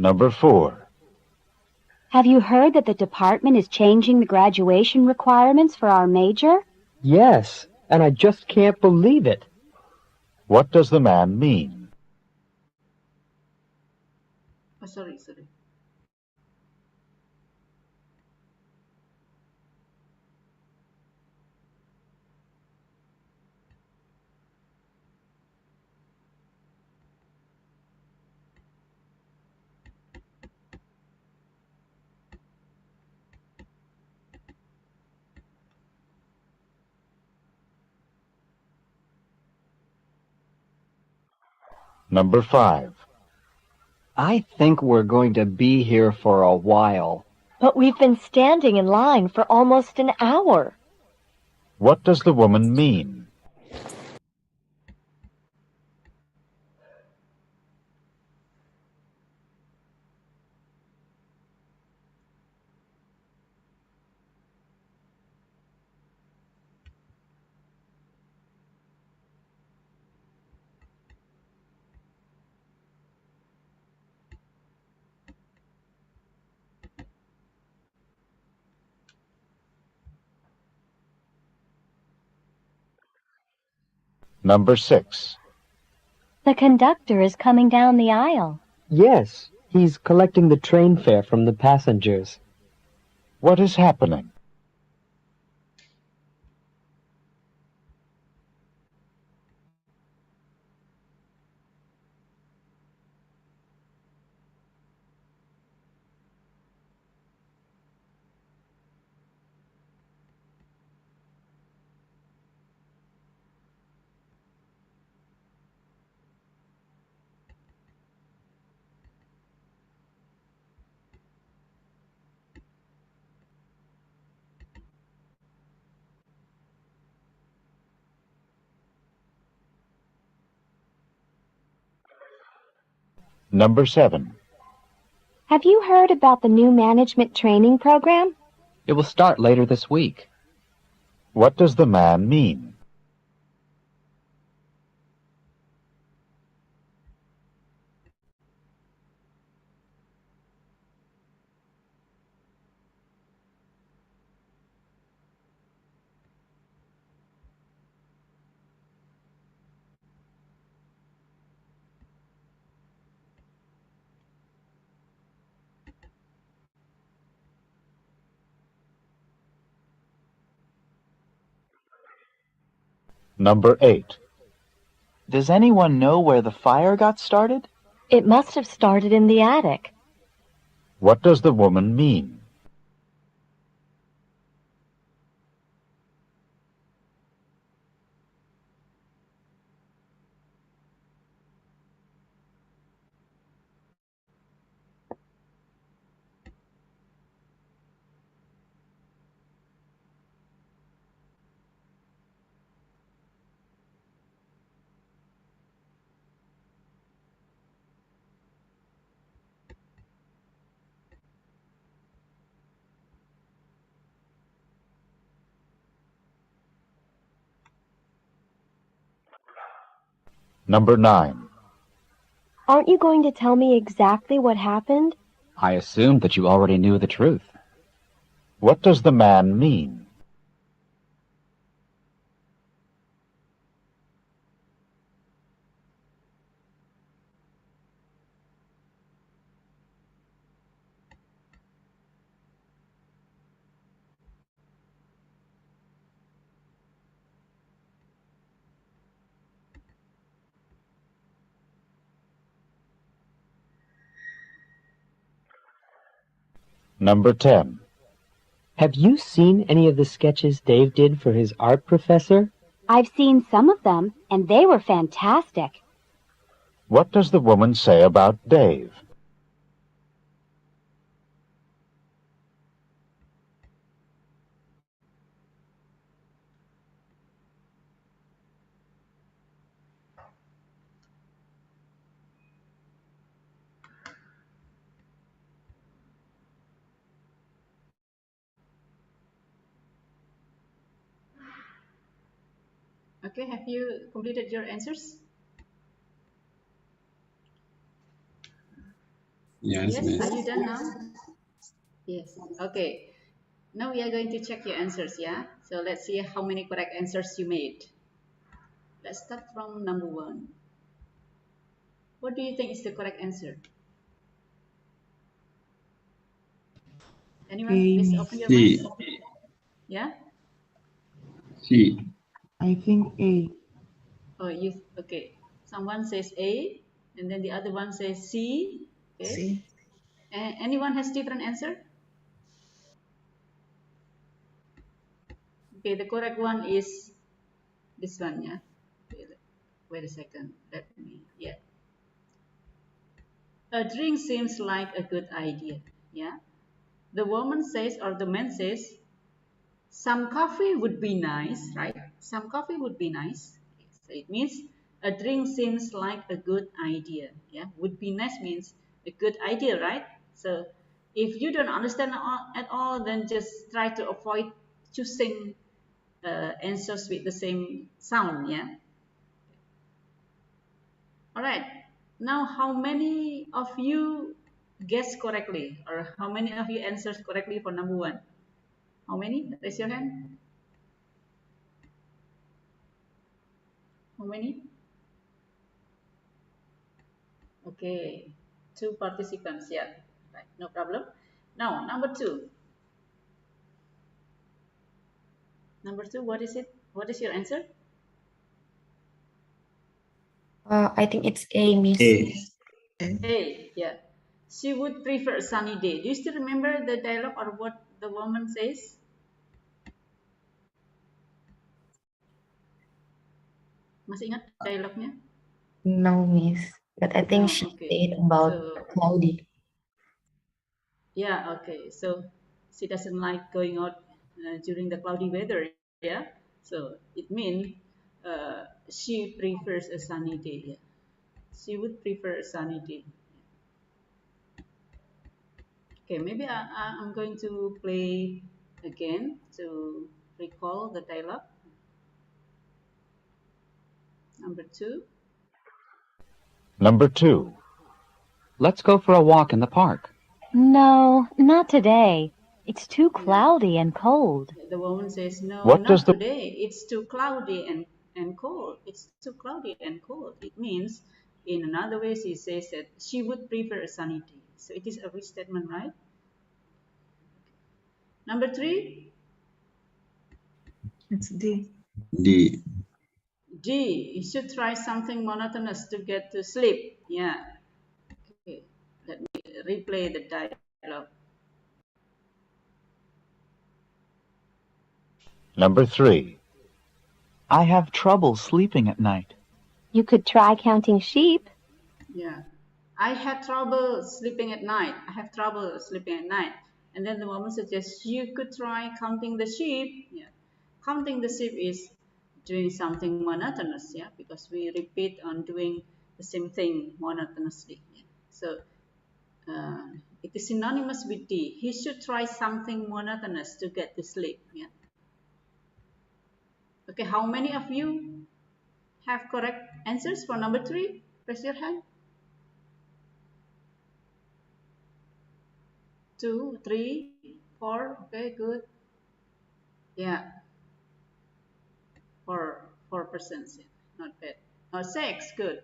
Number 4. Have you heard that the department is changing the graduation requirements for our major? Yes, and I just can't believe it. What does the man mean? Oh, sorry. Number 5. I think we're going to be here for a while. But we've been standing in line for almost an hour. What does the woman mean? Number 6. The conductor is coming down the aisle. Yes, he's collecting the train fare from the passengers. What is happening? Number 7. Have you heard about the new management training program? It will start later this week. What does the man mean? Number 8. Does anyone know where the fire got started? It must have started in the attic. What does the woman mean? Number 9. Aren't you going to tell me exactly what happened? I assumed that you already knew the truth. What does the man mean? Number 10. Have you seen any of the sketches Dave did for his art professor? I've seen some of them, and they were fantastic. What does the woman say about Dave? Okay, have you completed your answers? Yes, Yes, miss. are you done now? Yes. Okay. Now we are going to check your answers, yeah? So let's see how many correct answers you made. Let's start from number 1. What do you think is the correct answer? Anyone? A, Please miss. open your mic. C. Yeah? C. I think A. Oh, you okay. Someone says A, and then the other one says C. Okay. Anyone has different answer? Okay, the correct one is this one, yeah. Okay, wait a second. Let me, yeah. A drink seems like a good idea, yeah. The woman says, or the man says, some coffee would be nice, right? Some coffee would be nice. So it means a drink seems like a good idea. Yeah, would be nice means a good idea, right? So if you don't understand at all, then just try to avoid choosing answers with the same sound. Yeah. All right. Now, how many of you guess correctly, or how many of you answers correctly for number 1? How many? Raise your hand. How many? Okay, 2 participants, yeah, right, no problem. Now, number 2. Number 2, what is it? What is your answer? I think it's A, miss. A. A, yeah. She would prefer a sunny day. Do you still remember the dialogue or what the woman says? Masih ingat dialognya? No, miss. But I think No, she okay. said about So, cloudy. yeah, okay. So, she doesn't like going out during the cloudy weather, yeah? So, it means she prefers a sunny day, yeah. She would prefer a sunny day. Okay, maybe I'm going to play again to recall the dialogue. Number 2. Number 2. Let's go for a walk in the park. No, not today. It's too Yeah. cloudy and cold. The woman says, no, What does not the today. It's too cloudy and cold. It's too cloudy and cold. It means, in another way, she says that she would prefer a sunny day. So it is a restatement, right? Number 3. It's D. D. D. You should try something monotonous to get to sleep. Yeah. Okay. Let me replay the dialogue. Number 3. I have trouble sleeping at night. You could try counting sheep. Yeah. I had trouble sleeping at night. I have trouble sleeping at night. And then the woman suggests you could try counting the sheep. Yeah. Counting the sheep is doing something monotonous, yeah, because we repeat on doing the same thing monotonously. Yeah. So it is synonymous with D. He should try something monotonous to get to sleep. Yeah. Okay, how many of you have correct answers for number 3? Raise your hand. 2, 3, 4. Okay, good. Yeah, 4%. Yeah, not bad. 6, good.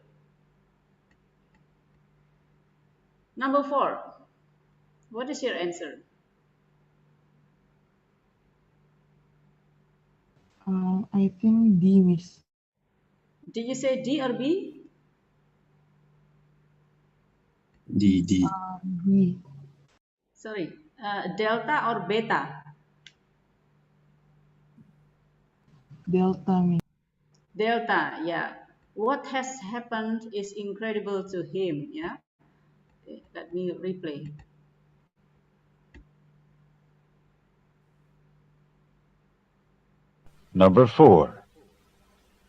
Number 4. What is your answer? I think D, miss. Did you say D or B? D. D. D. Sorry, delta or beta? Delta, miss. Delta, yeah. What has happened is incredible to him, yeah. Okay, let me replay. Number 4.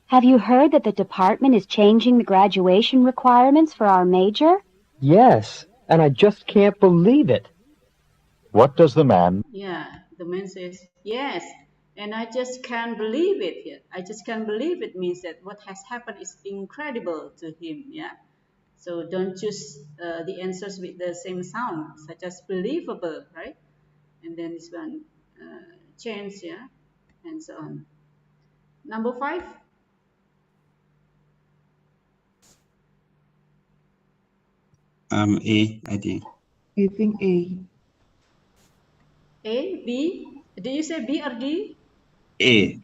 Have you heard that the department is changing the graduation requirements for our major? Yes, and I just can't believe it. What does the man Yeah, the man says, yes, and I just can't believe it. Yeah. I just can't believe it means that what has happened is incredible to him, yeah. So don't choose the answers with the same sound, such as believable, right? And then this one change, yeah, and so on. Number 5. A, I think. I think A. A, B. Did you say B or D? A.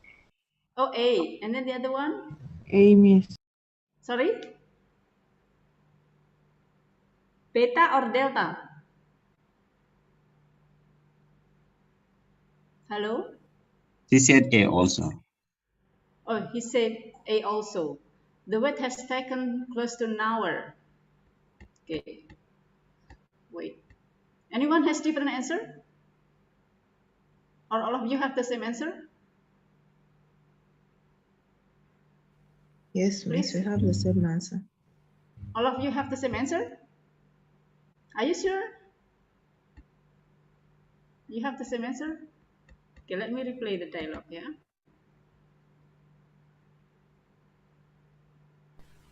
Oh, A. And then the other one? A, Miss. Sorry? Beta or delta? Hello? She said A also. Oh, he said A also. The wait has taken close to an hour. Okay, wait. Anyone has different answer? Or all of you have the same answer? Yes, Miss, Please. we have the same answer. All of you have the same answer? Are you sure? You have the same answer? Okay, let me replay the dialogue, yeah?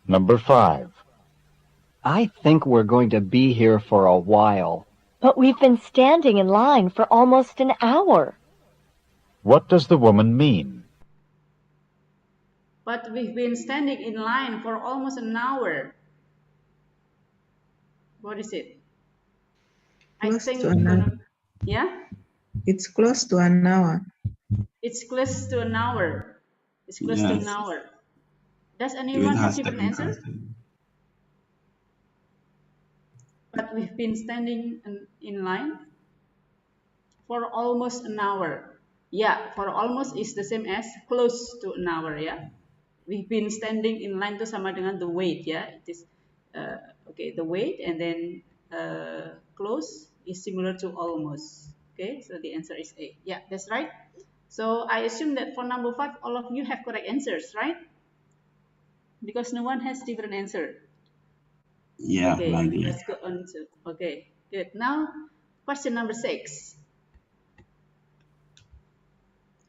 Number 5. I think we're going to be here for a while. But we've been standing in line for almost an hour. What does the woman mean? But we've been standing in line for almost an hour. What is it? I Close think to an hour. yeah? It's close to an hour. It's close to an hour. It's close to an Yes. hour. Does The wait anyone have has different taken answer? close to. But we've been standing in line for almost an hour. Yeah, for almost is the same as close to an hour, yeah. We've been standing in line to sama dengan the wait, yeah. It is okay, the wait, and then close is similar to almost. Okay, so the answer is A. Yeah, that's right. So I assume that for number 5, all of you have correct answers, right? Because no one has different answer. Yeah, Okay, like let's go on to, okay, good. Now, question number 6.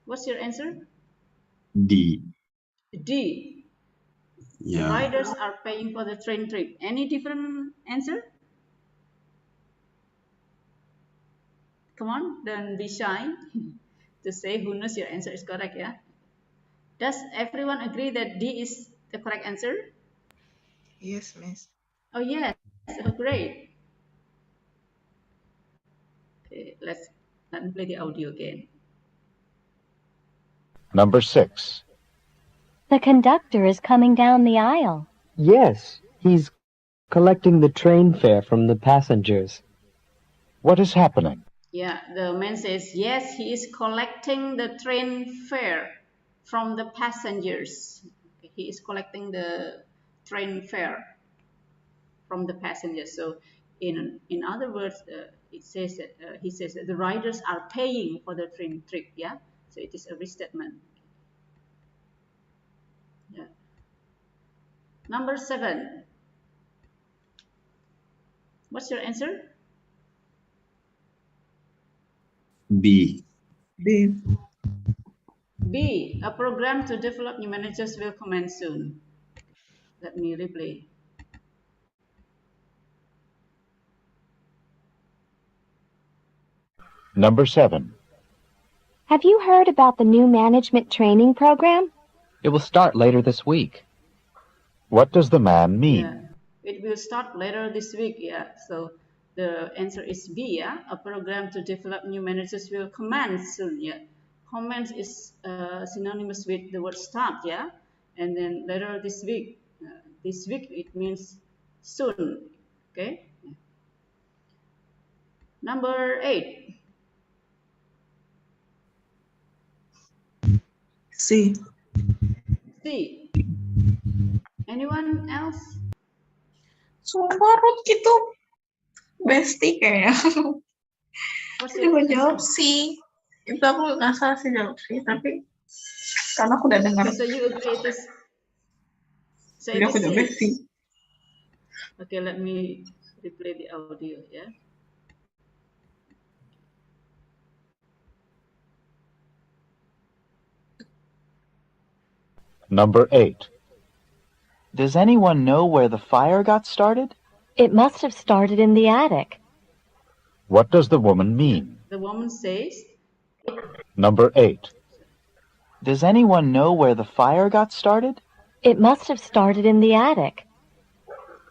What's your answer? D. D. The Yeah. riders are paying for the train trip. Any different answer? Come on, don't be shy to say who knows your answer is correct, yeah? Does everyone agree that D is the correct answer? Yes, Miss. Oh, yes. Oh, great. Okay, let me play the audio again. Number 6. The conductor is coming down the aisle. Yes, he's collecting the train fare from the passengers. What is happening? Yeah, the man says, yes, he is collecting the train fare from the passengers. He is collecting the train fare from the passengers. So, in other words, it says that he says that the riders are paying for the train trip. Yeah, so it is a restatement. Yeah. Number 7. What's your answer? B. B. B. A program to develop new managers will commence soon. Let me replay. Number 7. Have you heard about the new management training program? It will start later this week. What does the man mean? Yeah, it will start later this week. Yeah, so the answer is B. Yeah, a program to develop new managers will commence soon. Yeah, commence is synonymous with the word start. Yeah, and then later this week. This week it means soon. Okay. Number 8. C. C. Anyone else? Sumpah Ruth gitu bestie kayaknya. What's Aku your juga jawab answer? sih. Itu aku nggak salah sih jawab sih, tapi karena aku udah dengar. Okay, so you agree it is. So Jadi it aku is jawab C. bestie. Okay, let me replay the audio. Yeah. Number 8. Does anyone know where the fire got started? It must have started in the attic. What does the woman mean? The woman says, Number 8. Does anyone know where the fire got started? It must have started in the attic.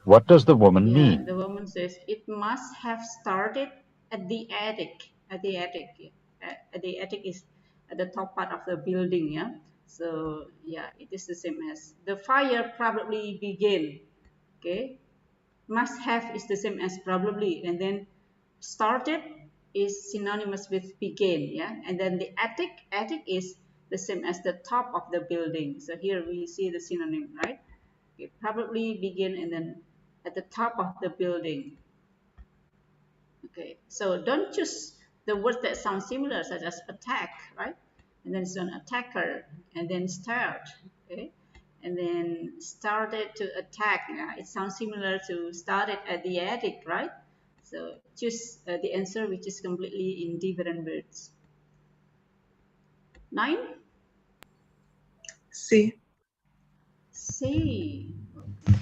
What does the woman yeah, mean? the woman says, it must have started at the attic. At the attic. Yeah. At the attic is at the top part of the building. Yeah. So yeah, it is the same as the fire probably began. Okay. Must have is the same as probably, and then started is synonymous with began. Yeah. And then the attic is the same as the top of the building. So here we see the synonym, right? Okay, probably begin and then at the top of the building. Okay, so don't choose the words that sound similar, such as attack, right? And then it's an attacker, and then start, okay? And then started to attack. Yeah, it sounds similar to started at the attic, right? So choose the answer which is completely in different words. 9. C. C.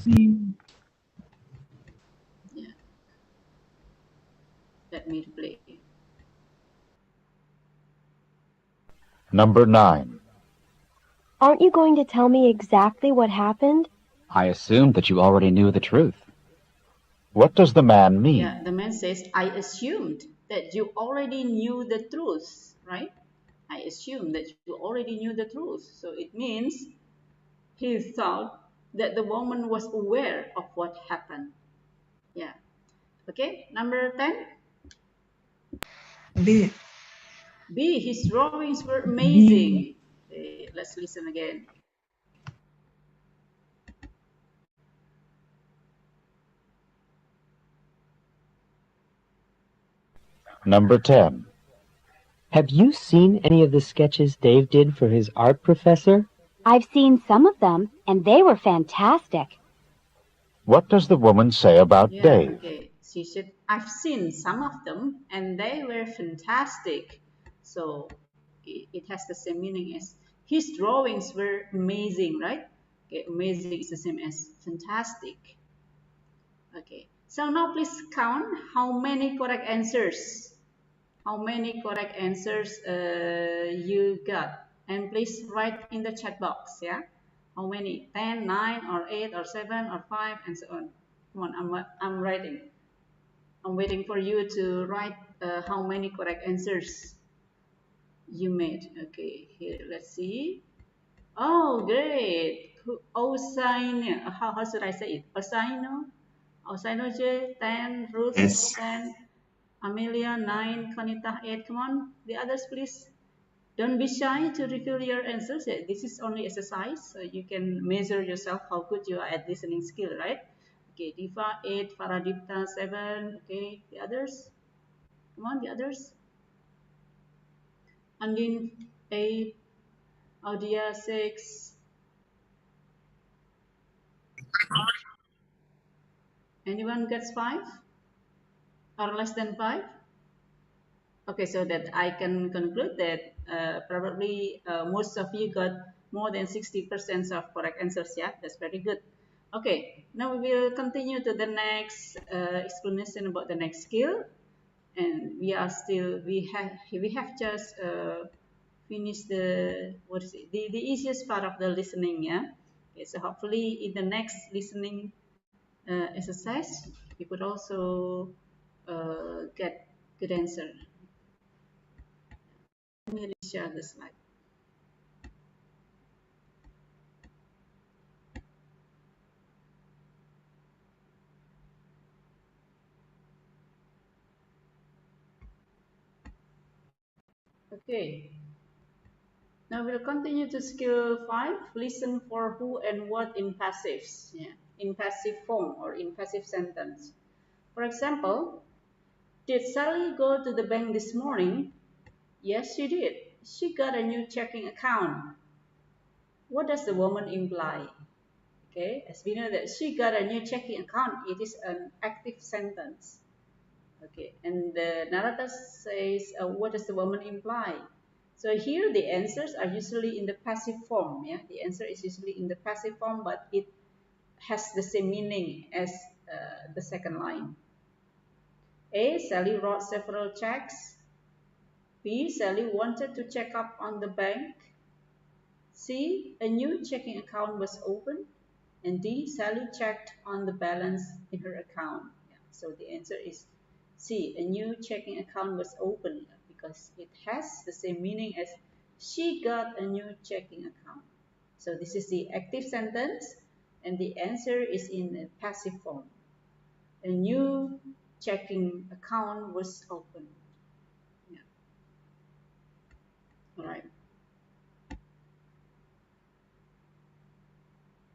C. Yeah. Let me play. Number 9. Aren't you going to tell me exactly what happened? I assumed that you already knew the truth. What does the man mean? Yeah, the man says, I assumed that you already knew the truth, right? I assumed that you already knew the truth. So it means he thought that the woman was aware of what happened. Yeah. Okay, number 10. B. B, his drawings were B. amazing. Okay, let's listen again. Number 10. Have you seen any of the sketches Dave did for his art professor? I've seen some of them, and they were fantastic. What does the woman say about Yeah, Dave? okay. She said, I've seen some of them and they were fantastic. So it has the same meaning as his drawings were amazing, right? Okay, amazing is the same as fantastic. Okay, so now please count how many correct answers. How many correct answers you got. And please write in the chat box, yeah? How many? 10, 9, or 8, or 7, or 5, and so on. Come on, I'm writing. I'm waiting for you to write how many correct answers you made. Okay, here, let's see. Oh, great. Osaino, how should I say it? Osaino? Osaino J, 10, Ruth, Yes. 10, Amelia, 9, Konita, 8. Come on, the others, please. Don't be shy to reveal your answers. This is only exercise, so you can measure yourself how good you are at listening skill, right? Okay, Diva 8, Faradipta 7. Okay, the others. Come on, the others. Andin 8, Audia 6. Anyone gets 5 or less than 5? Okay, so that I can conclude that probably most of you got more than 60% of correct answers. Yeah, that's very good. Okay, now we will continue to the next explanation about the next skill, and we have just finished the what is it the easiest part of the listening. Yeah. Okay, so hopefully in the next listening exercise you could also get good answer. Let me share the slide. Okay. Now we'll continue to skill 5. Listen for who and what in passives. Yeah. In passive form or in passive sentence. For example, did Sally go to the bank this morning? Yes, she did. She got a new checking account. What does the woman imply? Okay, as we know that she got a new checking account, it is an active sentence. Okay, and the narrator says, what does the woman imply? So here the answers are usually in the passive form. Yeah, the answer is usually in the passive form, but it has the same meaning as the second line. A. Sally wrote several checks. B. Sally wanted to check up on the bank. C. A new checking account was opened. And D. Sally checked on the balance in her account. Yeah, so the answer is C. A new checking account was opened because it has the same meaning as she got a new checking account. So this is the active sentence and the answer is in a passive form. A new checking account was opened. Yeah. All right.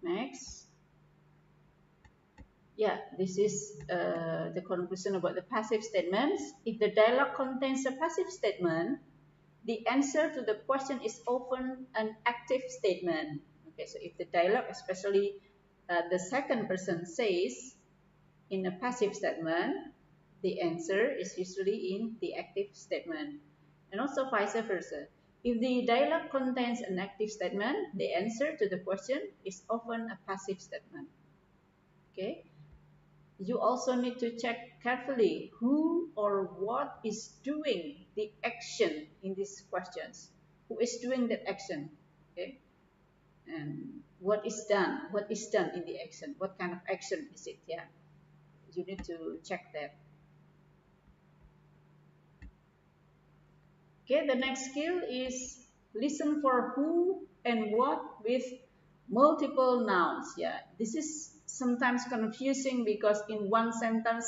Next. Yeah, this is the conclusion about the passive statements. If the dialogue contains a passive statement, the answer to the question is often an active statement. Okay, so if the dialogue, especially the second person says in a passive statement, the answer is usually in the active statement. And also vice versa. If the dialogue contains an active statement, the answer to the question is often a passive statement. Okay. You also need to check carefully who or what is doing the action in these questions. Who is doing that action? Okay. And what is done? What is done in the action? What kind of action is it? Yeah. You need to check that. Okay, the next skill is listen for who and what with multiple nouns. Yeah, this is sometimes confusing because in one sentence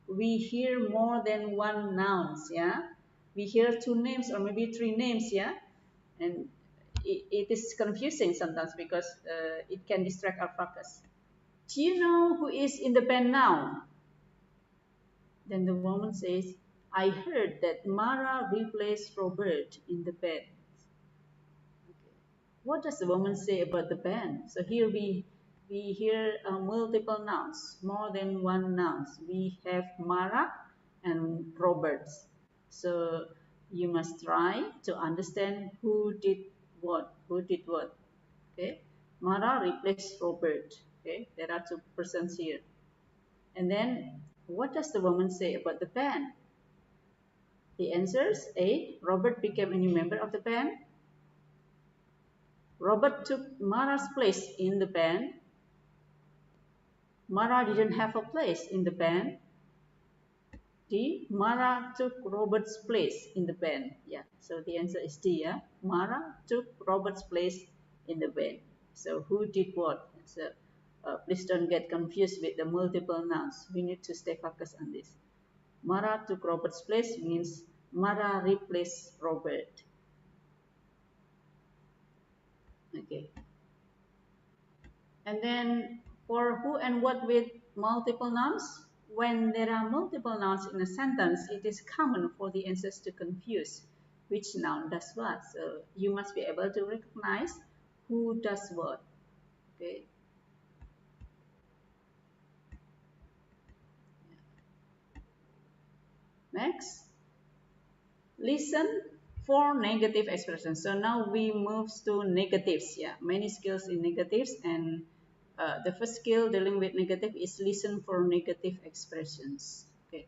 we hear more than one nouns. Yeah, we hear two names or maybe three names. Yeah, and it is confusing sometimes because it can distract our focus. Do you know who is in the band now? Then the woman says, I heard that Mara replaced Robert in the band. Okay. What does the woman say about the band? So here we hear multiple nouns, more than one nouns. We have Mara and Robert. So you must try to understand who did what. Okay. Mara replaced Robert. Okay. There are two persons here. And then what does the woman say about the band? The answers: A. Robert became a new member of the band. Robert took Mara's place in the band. Mara didn't have a place in the band. D. Mara took Robert's place in the band. Yeah, so the answer is D. Yeah? Mara took Robert's place in the band. So who did what? So please don't get confused with the multiple nouns. We need to stay focused on this. Mara took Robert's place means Mara replaced Robert. Okay. And then for who and what with multiple nouns, when there are multiple nouns in a sentence, it is common for the answers to confuse which noun does what. So you must be able to recognize who does what. Okay. Next, listen for negative expressions. So now we move to negatives. Yeah, many skills in negatives, and the first skill dealing with negative is listen for negative expressions. Okay.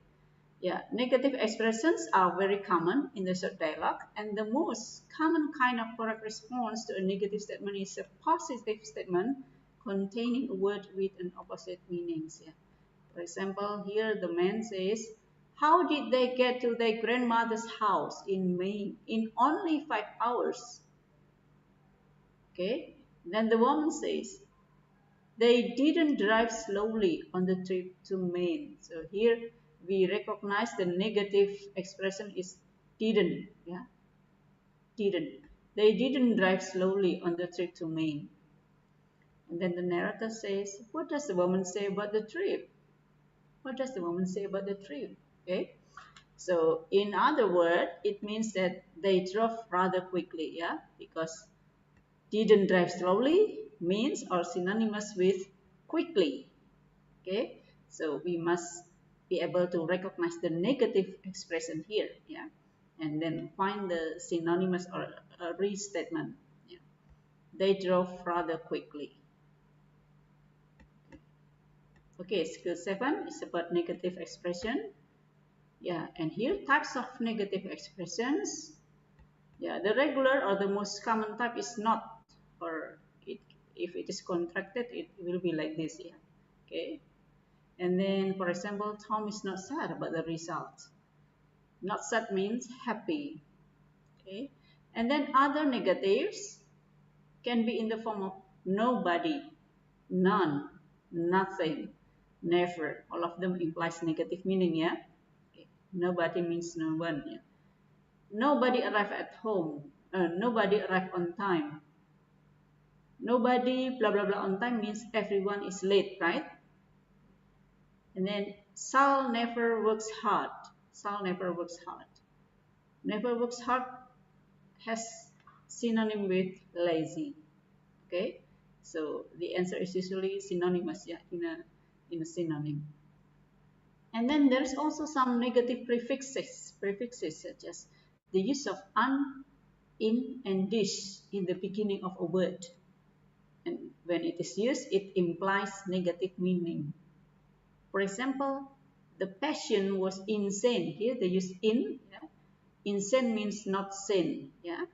Yeah, negative expressions are very common in the short dialogue, and the most common kind of correct response to a negative statement is a positive statement containing a word with an opposite meanings. Yeah. For example, here the man says, how did they get to their grandmother's house in Maine in only 5 hours? Okay. Then the woman says, they didn't drive slowly on the trip to Maine. So here we recognize the negative expression is didn't. Yeah, didn't. They didn't drive slowly on the trip to Maine. And then the narrator says, what does the woman say about the trip? What does the woman say about the trip? Okay. So in other words, it means that they drove rather quickly. Yeah, because didn't drive slowly means or synonymous with quickly. Okay, so we must be able to recognize the negative expression here, yeah, and then find the synonymous or a restatement. Yeah. They drove rather quickly. Okay. Okay, skill 7 is about negative expression. Yeah, and here types of negative expressions. Yeah, the regular or the most common type is not, or if it is contracted, it will be like this. Yeah, okay. And then, for example, Tom is not sad about the result. Not sad means happy. Okay, and then other negatives can be in the form of nobody, none, nothing, never. All of them implies negative meaning. Yeah, okay. Nobody means no one. Yeah. Nobody arrived at home. Nobody arrived on time. Nobody blah blah blah on time means everyone is late, right? And then Sal never works hard. Sal never works hard. Never works hard has synonym with lazy. Okay, so the answer is usually synonymous, yeah, in a synonym. And then there's also some negative prefixes such as the use of an, in, and this in the beginning of a word. And when it is used, it implies negative meaning. For example, the patient was insane. Here they use in. Yeah? Insane means not sane. Yeah?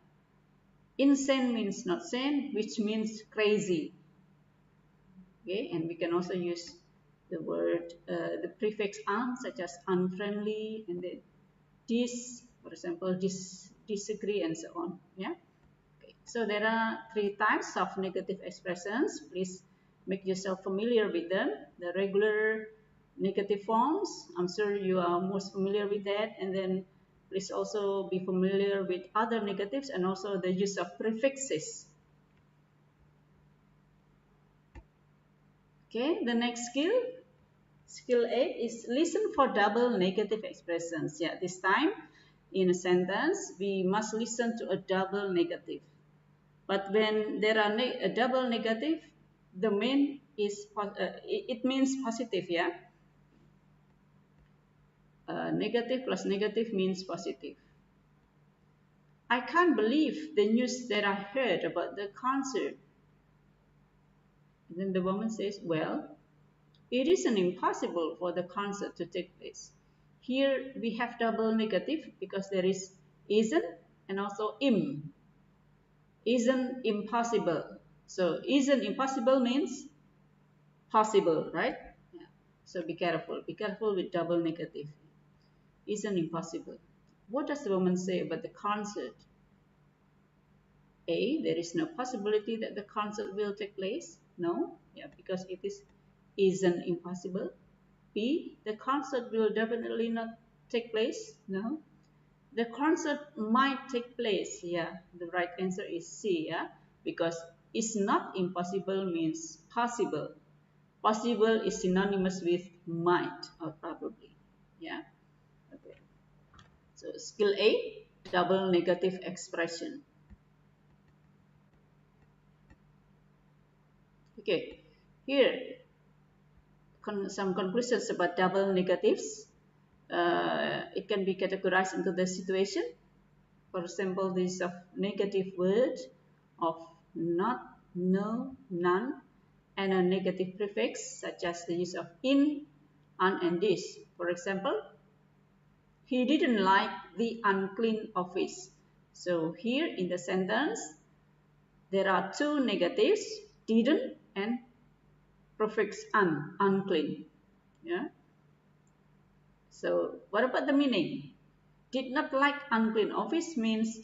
Insane means not sane, which means crazy. Okay, and we can also use the word, the prefix an, such as unfriendly, and then dis, for example, disagree, and so on. Yeah. Okay. So there are 3 types of negative expressions. Please make yourself familiar with them. The regular negative forms, I'm sure you are most familiar with that. And then please also be familiar with other negatives and also the use of prefixes. Okay, the next skill 8 is listen for double negative expressions. Yeah, this time in a sentence, we must listen to a double negative. But when there are a double negative, the main is, it means positive, yeah? Negative plus negative means positive. I can't believe the news that I heard about the concert. And then the woman says, well, it isn't impossible for the concert to take place. Here we have double negative because there is isn't and also im. Isn't impossible. So isn't impossible means possible, right? Yeah. So be careful. Be careful with double negative. Isn't impossible. What does the woman say about the concert? A, there is no possibility that the concert will take place. No, yeah, because it isn't impossible. B, the concert will definitely not take place. No, the concert might take place. Yeah, the right answer is C. Yeah, because it's not impossible means possible. Possible is synonymous with might or probably. Yeah. Okay. So skill 8, double negative expression. Okay. Here, some conclusions about double negatives. It can be categorized into the situation. For example, this of negative word of not, no, none, and a negative prefix such as the use of in, an, and this. For example, he didn't like the unclean office. So here in the sentence, there are 2 negatives, didn't and prefix an, unclean. Yeah. So what about the meaning? Did not like unclean office means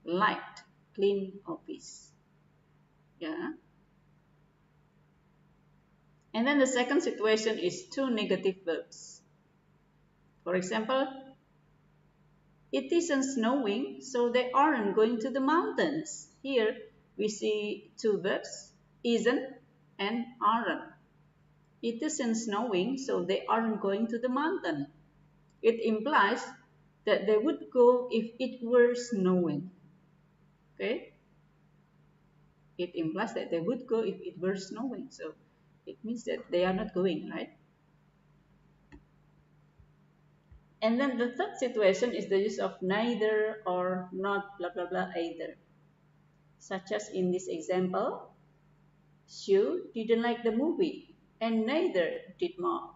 liked clean office. Yeah. And then the second situation is 2 negative verbs. For example, it isn't snowing, so they aren't going to the mountains. Here we see 2 verbs, isn't and aren't. It isn't snowing, so they aren't going to the mountain. It implies that they would go if it were snowing. Okay? It implies that they would go if it were snowing. So it means that they are not going, right? And then the third situation is the use of neither or not blah blah blah either. Such as in this example, Sue didn't like the movie. and neither did Mark.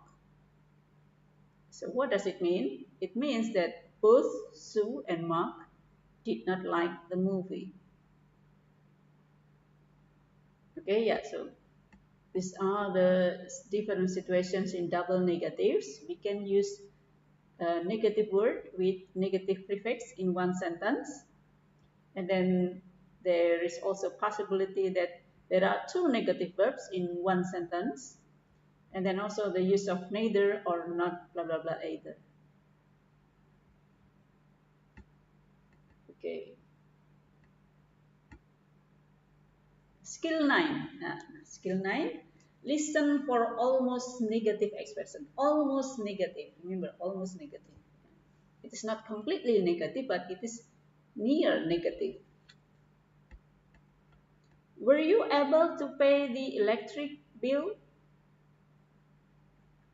So what does it mean? It means that both Sue and Mark did not like the movie. Okay, yeah, so these are the different situations in double negatives. We can use a negative word with negative prefix in one sentence. And then there is also possibility that there are two negative verbs in one sentence. And then also the use of neither or not blah, blah, blah, either. Okay. Skill 9. Skill 9. Listen for almost negative expression. Almost negative. Remember, almost negative. It is not completely negative, but it is near negative. Were you able to pay the electric bill?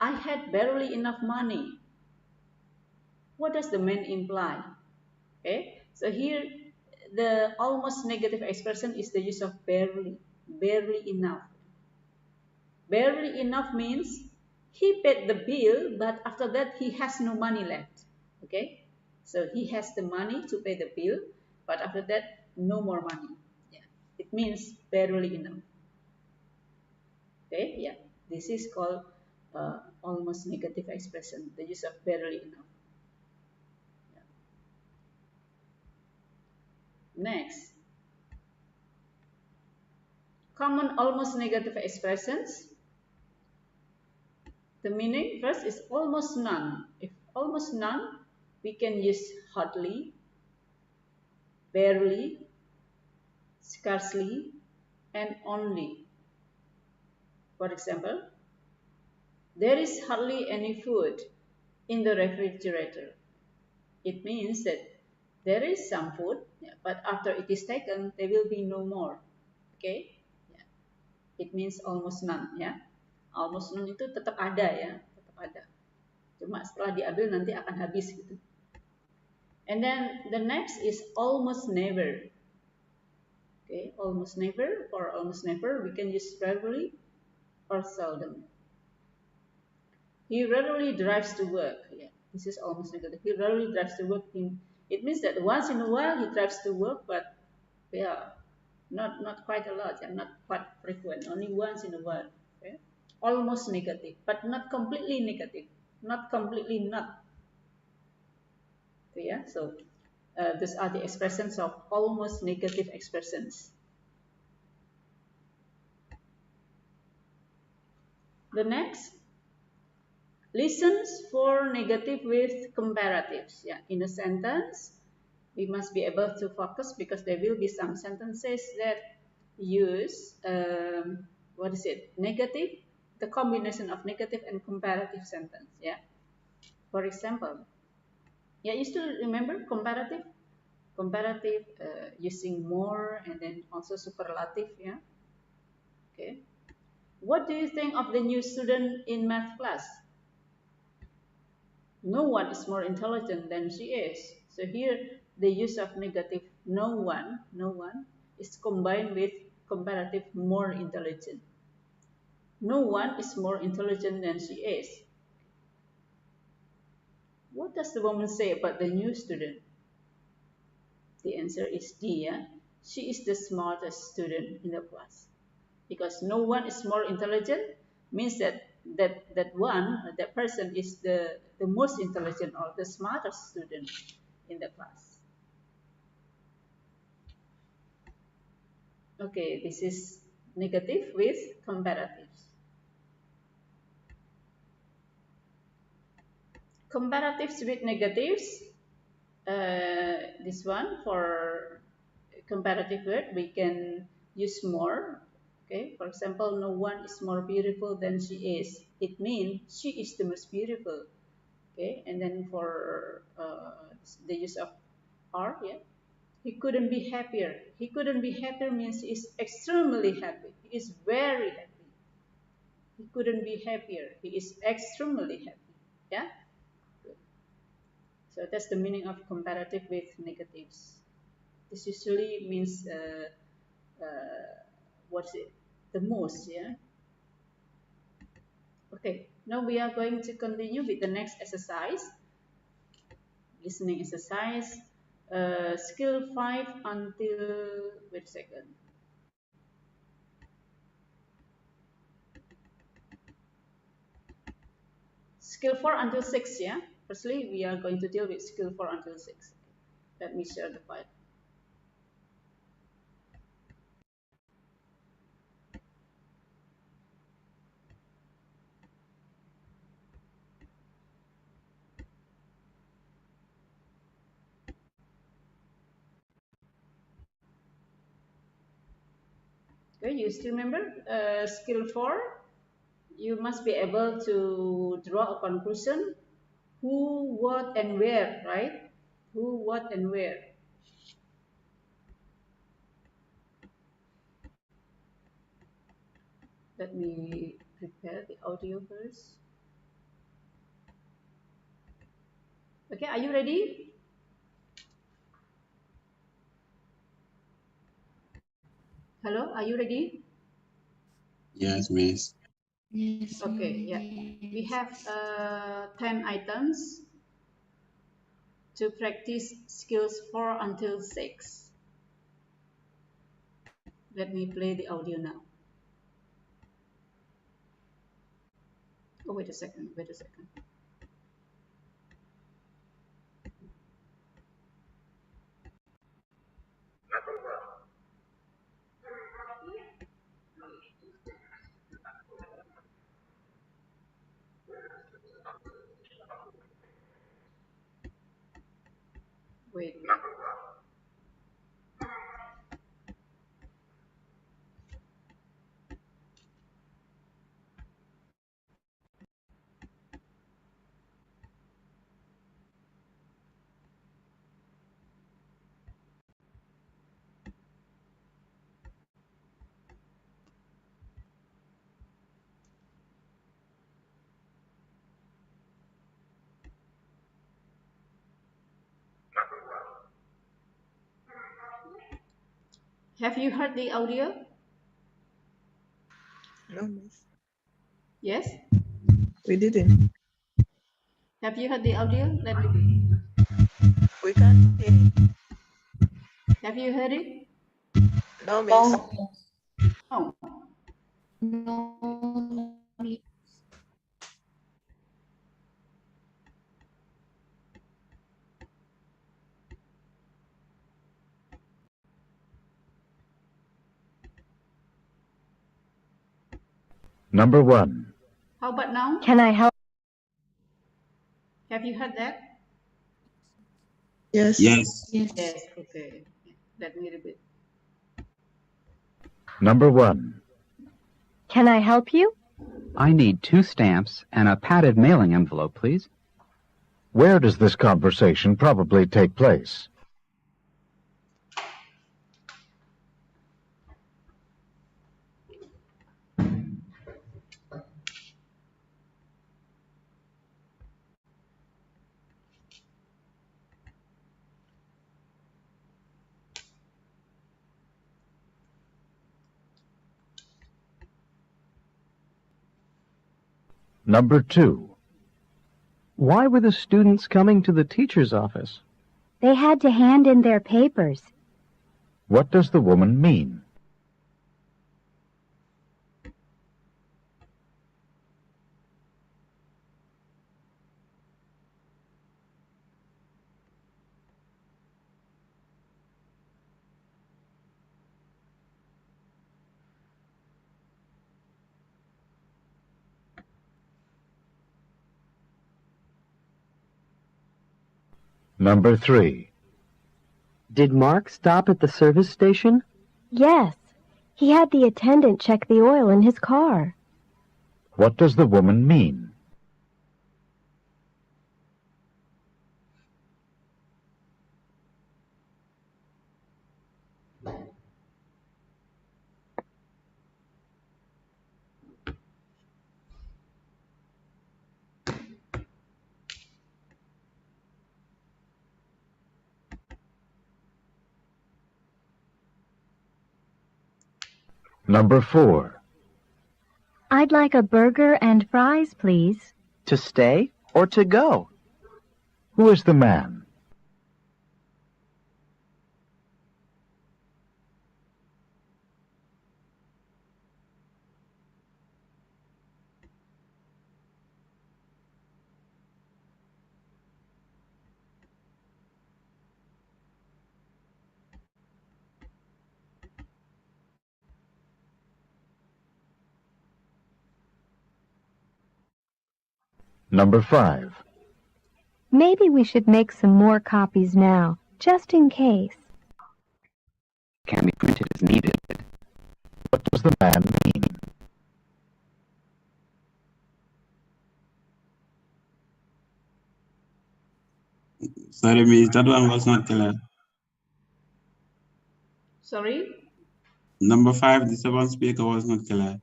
I had barely enough money. What does the man imply? Okay, so here the almost negative expression is the use of barely, barely enough. Barely enough means he paid the bill, but after that he has no money left. Okay, so he has the money to pay the bill, but after that no more money. Yeah, it means barely enough. Okay, yeah, this is called almost negative expression, the use of barely enough. Next, common almost negative expressions. The meaning first is almost none. If almost none, we can use hardly, barely, scarcely, and only. For example, there is hardly any food in the refrigerator. It means that there is some food, but after it is taken, there will be no more. Okay? It means almost none, ya. Almost none itu tetap ada, ya, tetap ada. Cuma setelah diambil nanti akan habis gitu. And then the next is almost never. Okay, almost never. For almost never, we can use rarely or seldom. He rarely drives to work. Yeah, this is almost negative. He rarely drives to work. It means that once in a while he drives to work, but yeah, not quite a lot, and not quite frequent. Only once in a while. Okay? Almost negative, but not completely negative. Not completely not. Okay, yeah. So these are the expressions of almost negative expressions. The next, listens for negative with comparatives. Yeah, in a sentence, we must be able to focus because there will be some sentences that use what is it? Negative, the combination of negative and comparative sentence. Yeah. For example, yeah, you still remember comparative? Comparative using more and then also superlative. Yeah. Okay. What do you think of the new student in math class? No one is more intelligent than she is. So here the use of negative no one is combined with comparative more intelligent. No one is more intelligent than she is. What does the woman say about the new student? The answer is D. Yeah? She is the smartest student in the class. Because no one is more intelligent means that that person is the most intelligent or the smartest student in the class. Okay, this is negative with comparatives. Comparatives with negatives. This one for comparative word we can use more. Okay, for example, no one is more beautiful than she is. It means she is the most beautiful. Okay, and then for the use of are, yeah, he couldn't be happier. He couldn't be happier means he is extremely happy. He is very happy. He couldn't be happier. He is extremely happy. Yeah. Good. So that's the meaning of comparative with negatives. This usually means what's it? The most, yeah. Okay, now we are going to continue with the next exercise, listening exercise, skill 5 until, wait a second. Skill 4 until 6, yeah? Firstly, we are going to deal with skill 4 until 6. Let me share the file. Okay, you still remember skill 4? You must be able to draw a conclusion. Who, what, and where, right? Who, what, and where. Let me prepare the audio first. Okay, are you ready? Hello, are you ready? Yes, Miss. Yes, Okay, yeah. We have 10 items to practice skills 4 until 6. Let me play the audio now. Oh, wait a second, wait a second. Wait. Have you heard the audio? No, Miss. Yes? We didn't. Have you heard the audio? Let me. We can't hear it. Have you heard it? No, Miss. No. No. Number 1. How about now? Can I help? Have you heard that? Yes. Yes. Yes, okay. Let me repeat. Number 1. Can I help you? I need 2 stamps and a padded mailing envelope, please. Where does this conversation probably take place? Number 2. Why were the students coming to the teacher's office? They had to hand in their papers. What does the woman mean? Number 3. Did Mark stop at the service station? Yes. He had the attendant check the oil in his car. What does the woman mean? Number 4. I'd like a burger and fries, please. To stay or to go? Who is the man? Number 5. Maybe we should make some more copies now, just in case. Can be printed as needed. What does the man mean? Sorry, Miss, that one was not clear. Sorry? Number 5, the second speaker was not clear.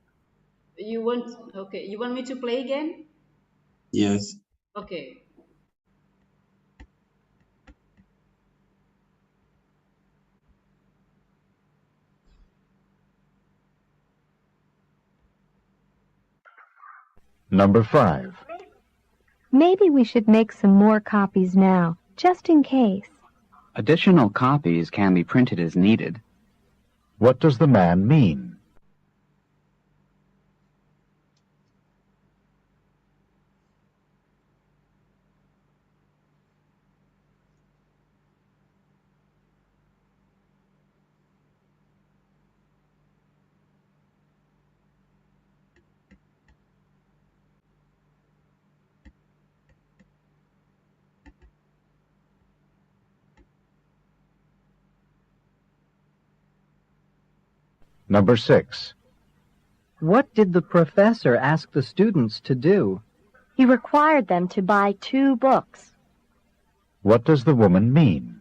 You want, okay, you want me to play again? Yes. Okay. Number 5. Maybe we should make some more copies now, just in case. Additional copies can be printed as needed. What does the man mean? Number 6. What did the professor ask the students to do? He required them to buy 2 books. What does the woman mean?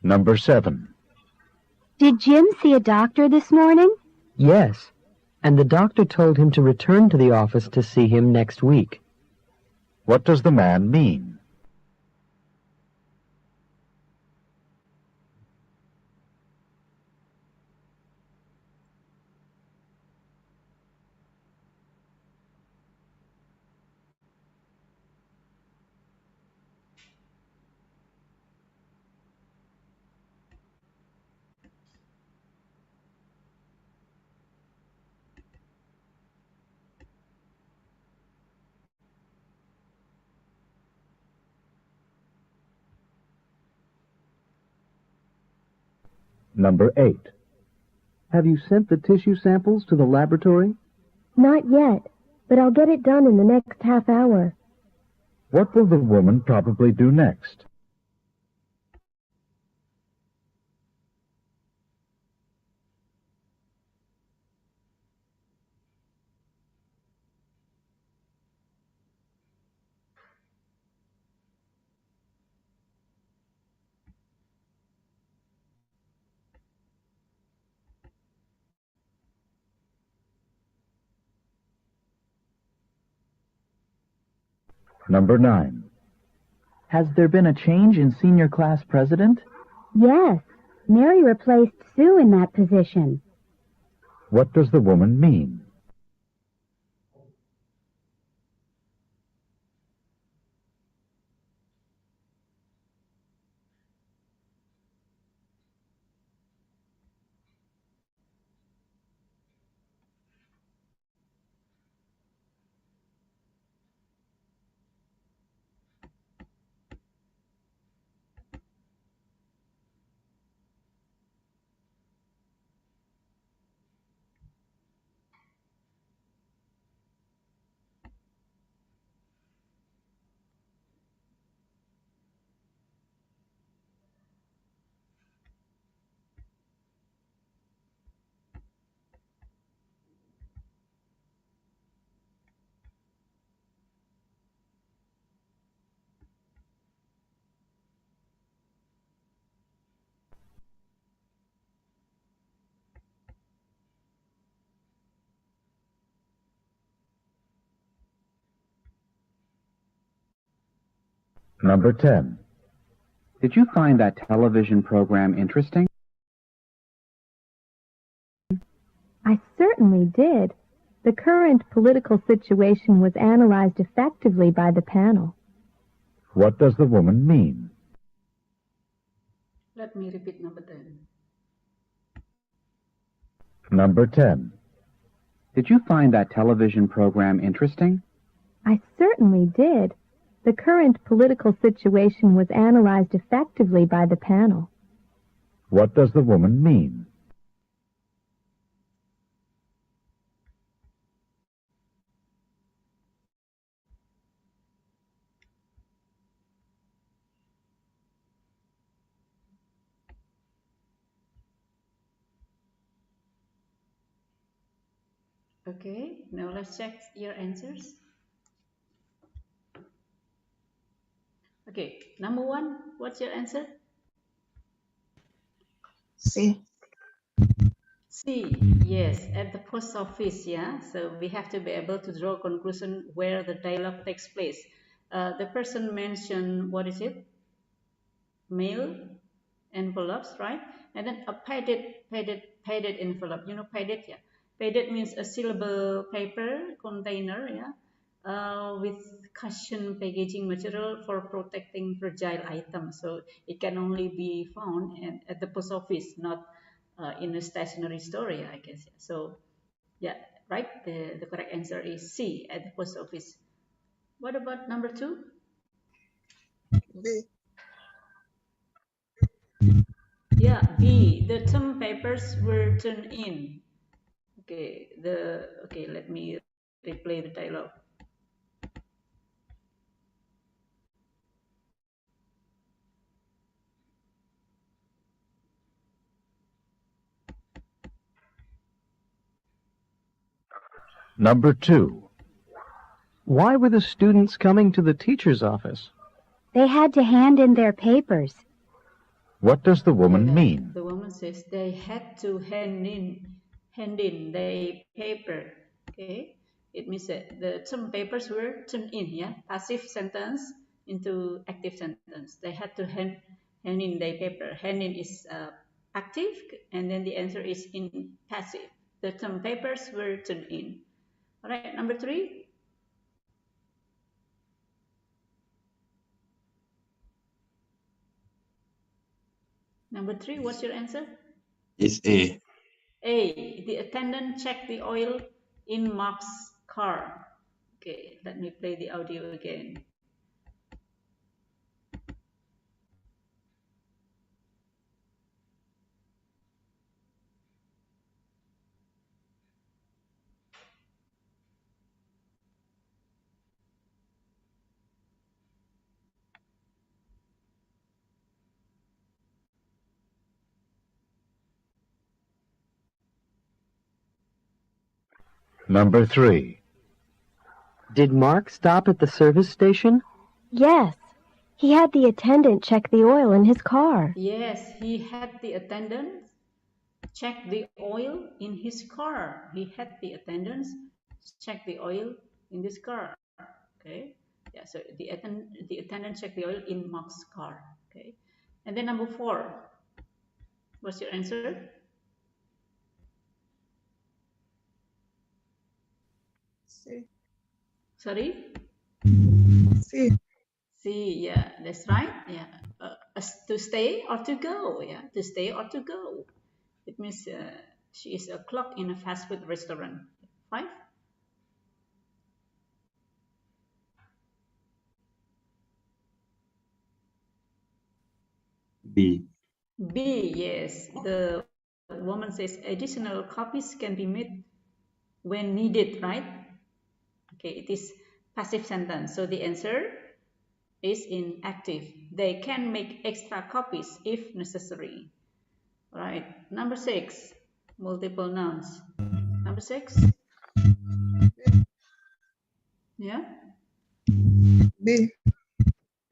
Number 7. Did Jim see a doctor this morning? Yes, and the doctor told him to return to the office to see him next week. What does the man mean? Number 8. Have you sent the tissue samples to the laboratory? Not yet, but I'll get it done in the next half hour. What will the woman probably do next? Number 9. Has there been a change in senior class president? Yes, Mary replaced Sue in that position. What does the woman mean? Number 10. Did you find that television program interesting? I certainly did. The current political situation was analyzed effectively by the panel. What does the woman mean? Let me repeat number 10. Number 10. Did you find that television program interesting? I certainly did. The current political situation was analyzed effectively by the panel. What does the woman mean? Okay, now let's check your answers. Okay, number 1, what's your answer? C. C, yes, at the post office, yeah. So we have to be able to draw a conclusion where the dialogue takes place. The person mentioned, what is it? Mail envelopes, right? And then a padded envelope. You know padded, yeah. Padded means a sealable paper container, yeah, with cushion packaging material for protecting fragile items. So it can only be found at the post office, not in a stationery store, yeah, I guess. So yeah, right. The correct answer is C, at the post office. What about number 2? B. Yeah, B. The term papers were turned in. Okay, let me replay the dialogue. Number 2. Why were the students coming to the teacher's office? They had to hand in their papers. What does the woman mean? The woman says they had to hand in their paper. Okay, it means that the term papers were turned in. Yeah, passive sentence into active sentence. They had to hand in their paper. Hand in is active, and then the answer is in passive. The term papers were turned in. All right, number 3. Number 3, what's your answer? It's A. A. The attendant checked the oil in Mark's car. Okay, let me play the audio again. Number 3. Did Mark stop at the service station? Yes. He had the attendant check the oil in his car. Yes, he had the attendant check the oil in his car. He had the attendants check the oil in this car. Okay. Yeah, so the attendant checked the oil in Mark's car. Okay. And then number 4. What's your answer? C. Sorry? C. C, yeah, that's right. Yeah, to stay or to go. Yeah, to stay or to go. It means she is a clerk in a fast food restaurant. 5. B. B, yes. The woman says additional copies can be made when needed, right? Okay, it is passive sentence. So the answer is in active. They can make extra copies if necessary. All right. Number 6, multiple nouns. Number 6. Yeah. B.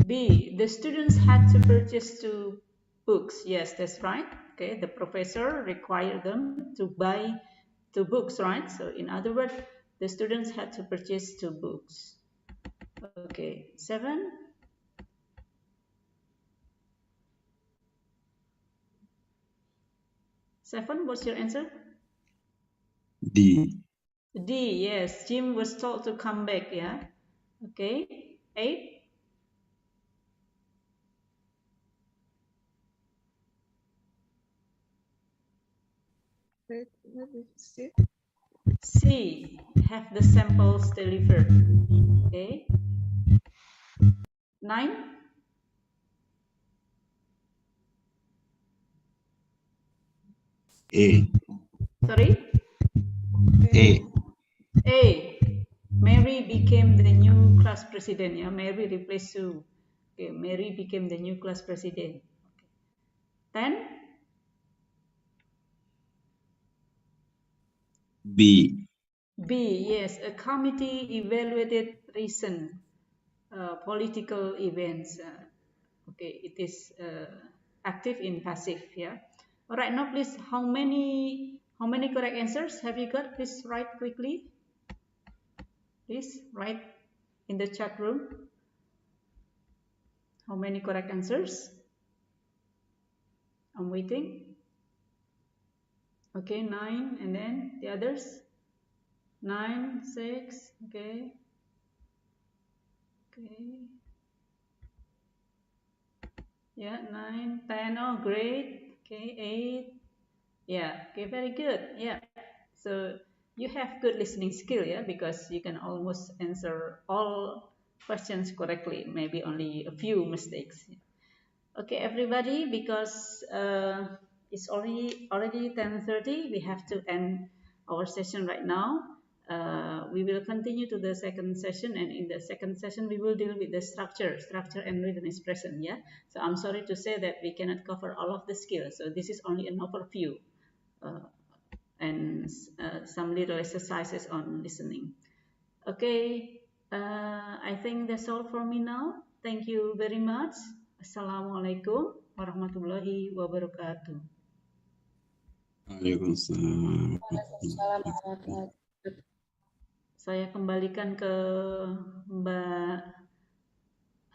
B. The students had to purchase 2 books. Yes, that's right. Okay. The professor required them to buy 2 books, right? So in other words, the students had to purchase 2 books. Okay. 7. 7, what's your answer? D. D, yes. Jim was told to come back, yeah. Okay. 8. Wait, let me see. C, have the samples delivered. Okay. 9. A. Sorry? A. A. Mary became the new class president. Yeah, Mary replaced Sue. Okay, Mary became the new class president. Okay. 10. B. B. Yes, a committee evaluated recent political events. Okay, it is active in passive. Yeah. All right. Now, please, how many correct answers have you got? Please write quickly. Please write in the chat room. How many correct answers? I'm waiting. Okay, 9, and then the others. 9, 6. Okay. Okay. Yeah, 9, 10. Oh, great. Okay, 8. Yeah. Okay, very good. Yeah. So you have good listening skill, yeah, because you can almost answer all questions correctly. Maybe only a few mistakes. Okay, everybody, because it's already 10:30, we have to end our session right now. We will continue to the second session, and in the second session, we will deal with the structure and written expression. Yeah. So I'm sorry to say that we cannot cover all of the skills. So this is only an overview and some little exercises on listening. Okay. I think that's all for me now. Thank you very much. Assalamualaikum warahmatullahi wabarakatuh. Waalaikumsalam. Saya kembalikan ke Mbak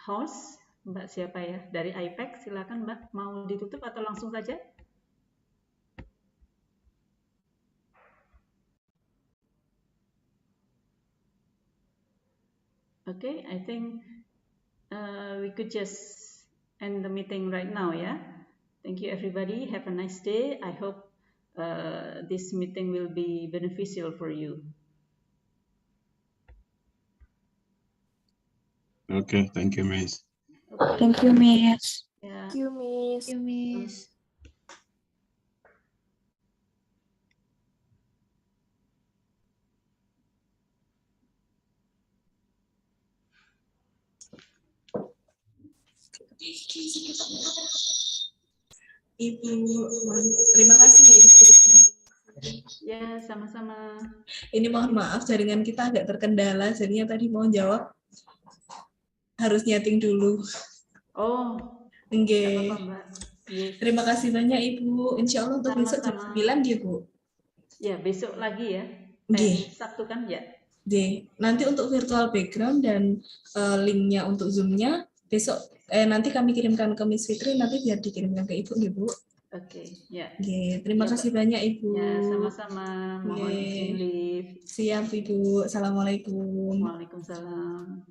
host, Mbak siapa ya? Dari IPAC, silakan Mbak. Mau ditutup atau langsung saja? Okay, I think we could just end the meeting right now, yeah? Thank you, everybody. Have a nice day. I hope this meeting will be beneficial for you. Okay, thank you, Miss. Okay. Thank you, Miss. Yeah. Thank you, Miss. Thank you, Miss. Ibu, terima kasih ya Ibu. Ya, sama-sama. Ini mohon maaf jaringan kita agak terkendala, jadinya tadi mau jawab harus nyeting dulu. Oh, Nggih. Yes. Terima kasih banyak Ibu. Insya Allah untuk besok jam 9 dia Bu. Ya, besok lagi ya. Nggih. Sabtu kan ya. Nanti untuk virtual background dan linknya untuk Zoom-nya besok nanti kami kirimkan ke Miss Fitri, nanti biar dikirimkan ke Ibu nih Bu. Oke, ya. Terima kasih banyak Ibu. Ya, sama-sama. Mohon izin live. Siap Ibu. Assalamualaikum. Waalaikumsalam.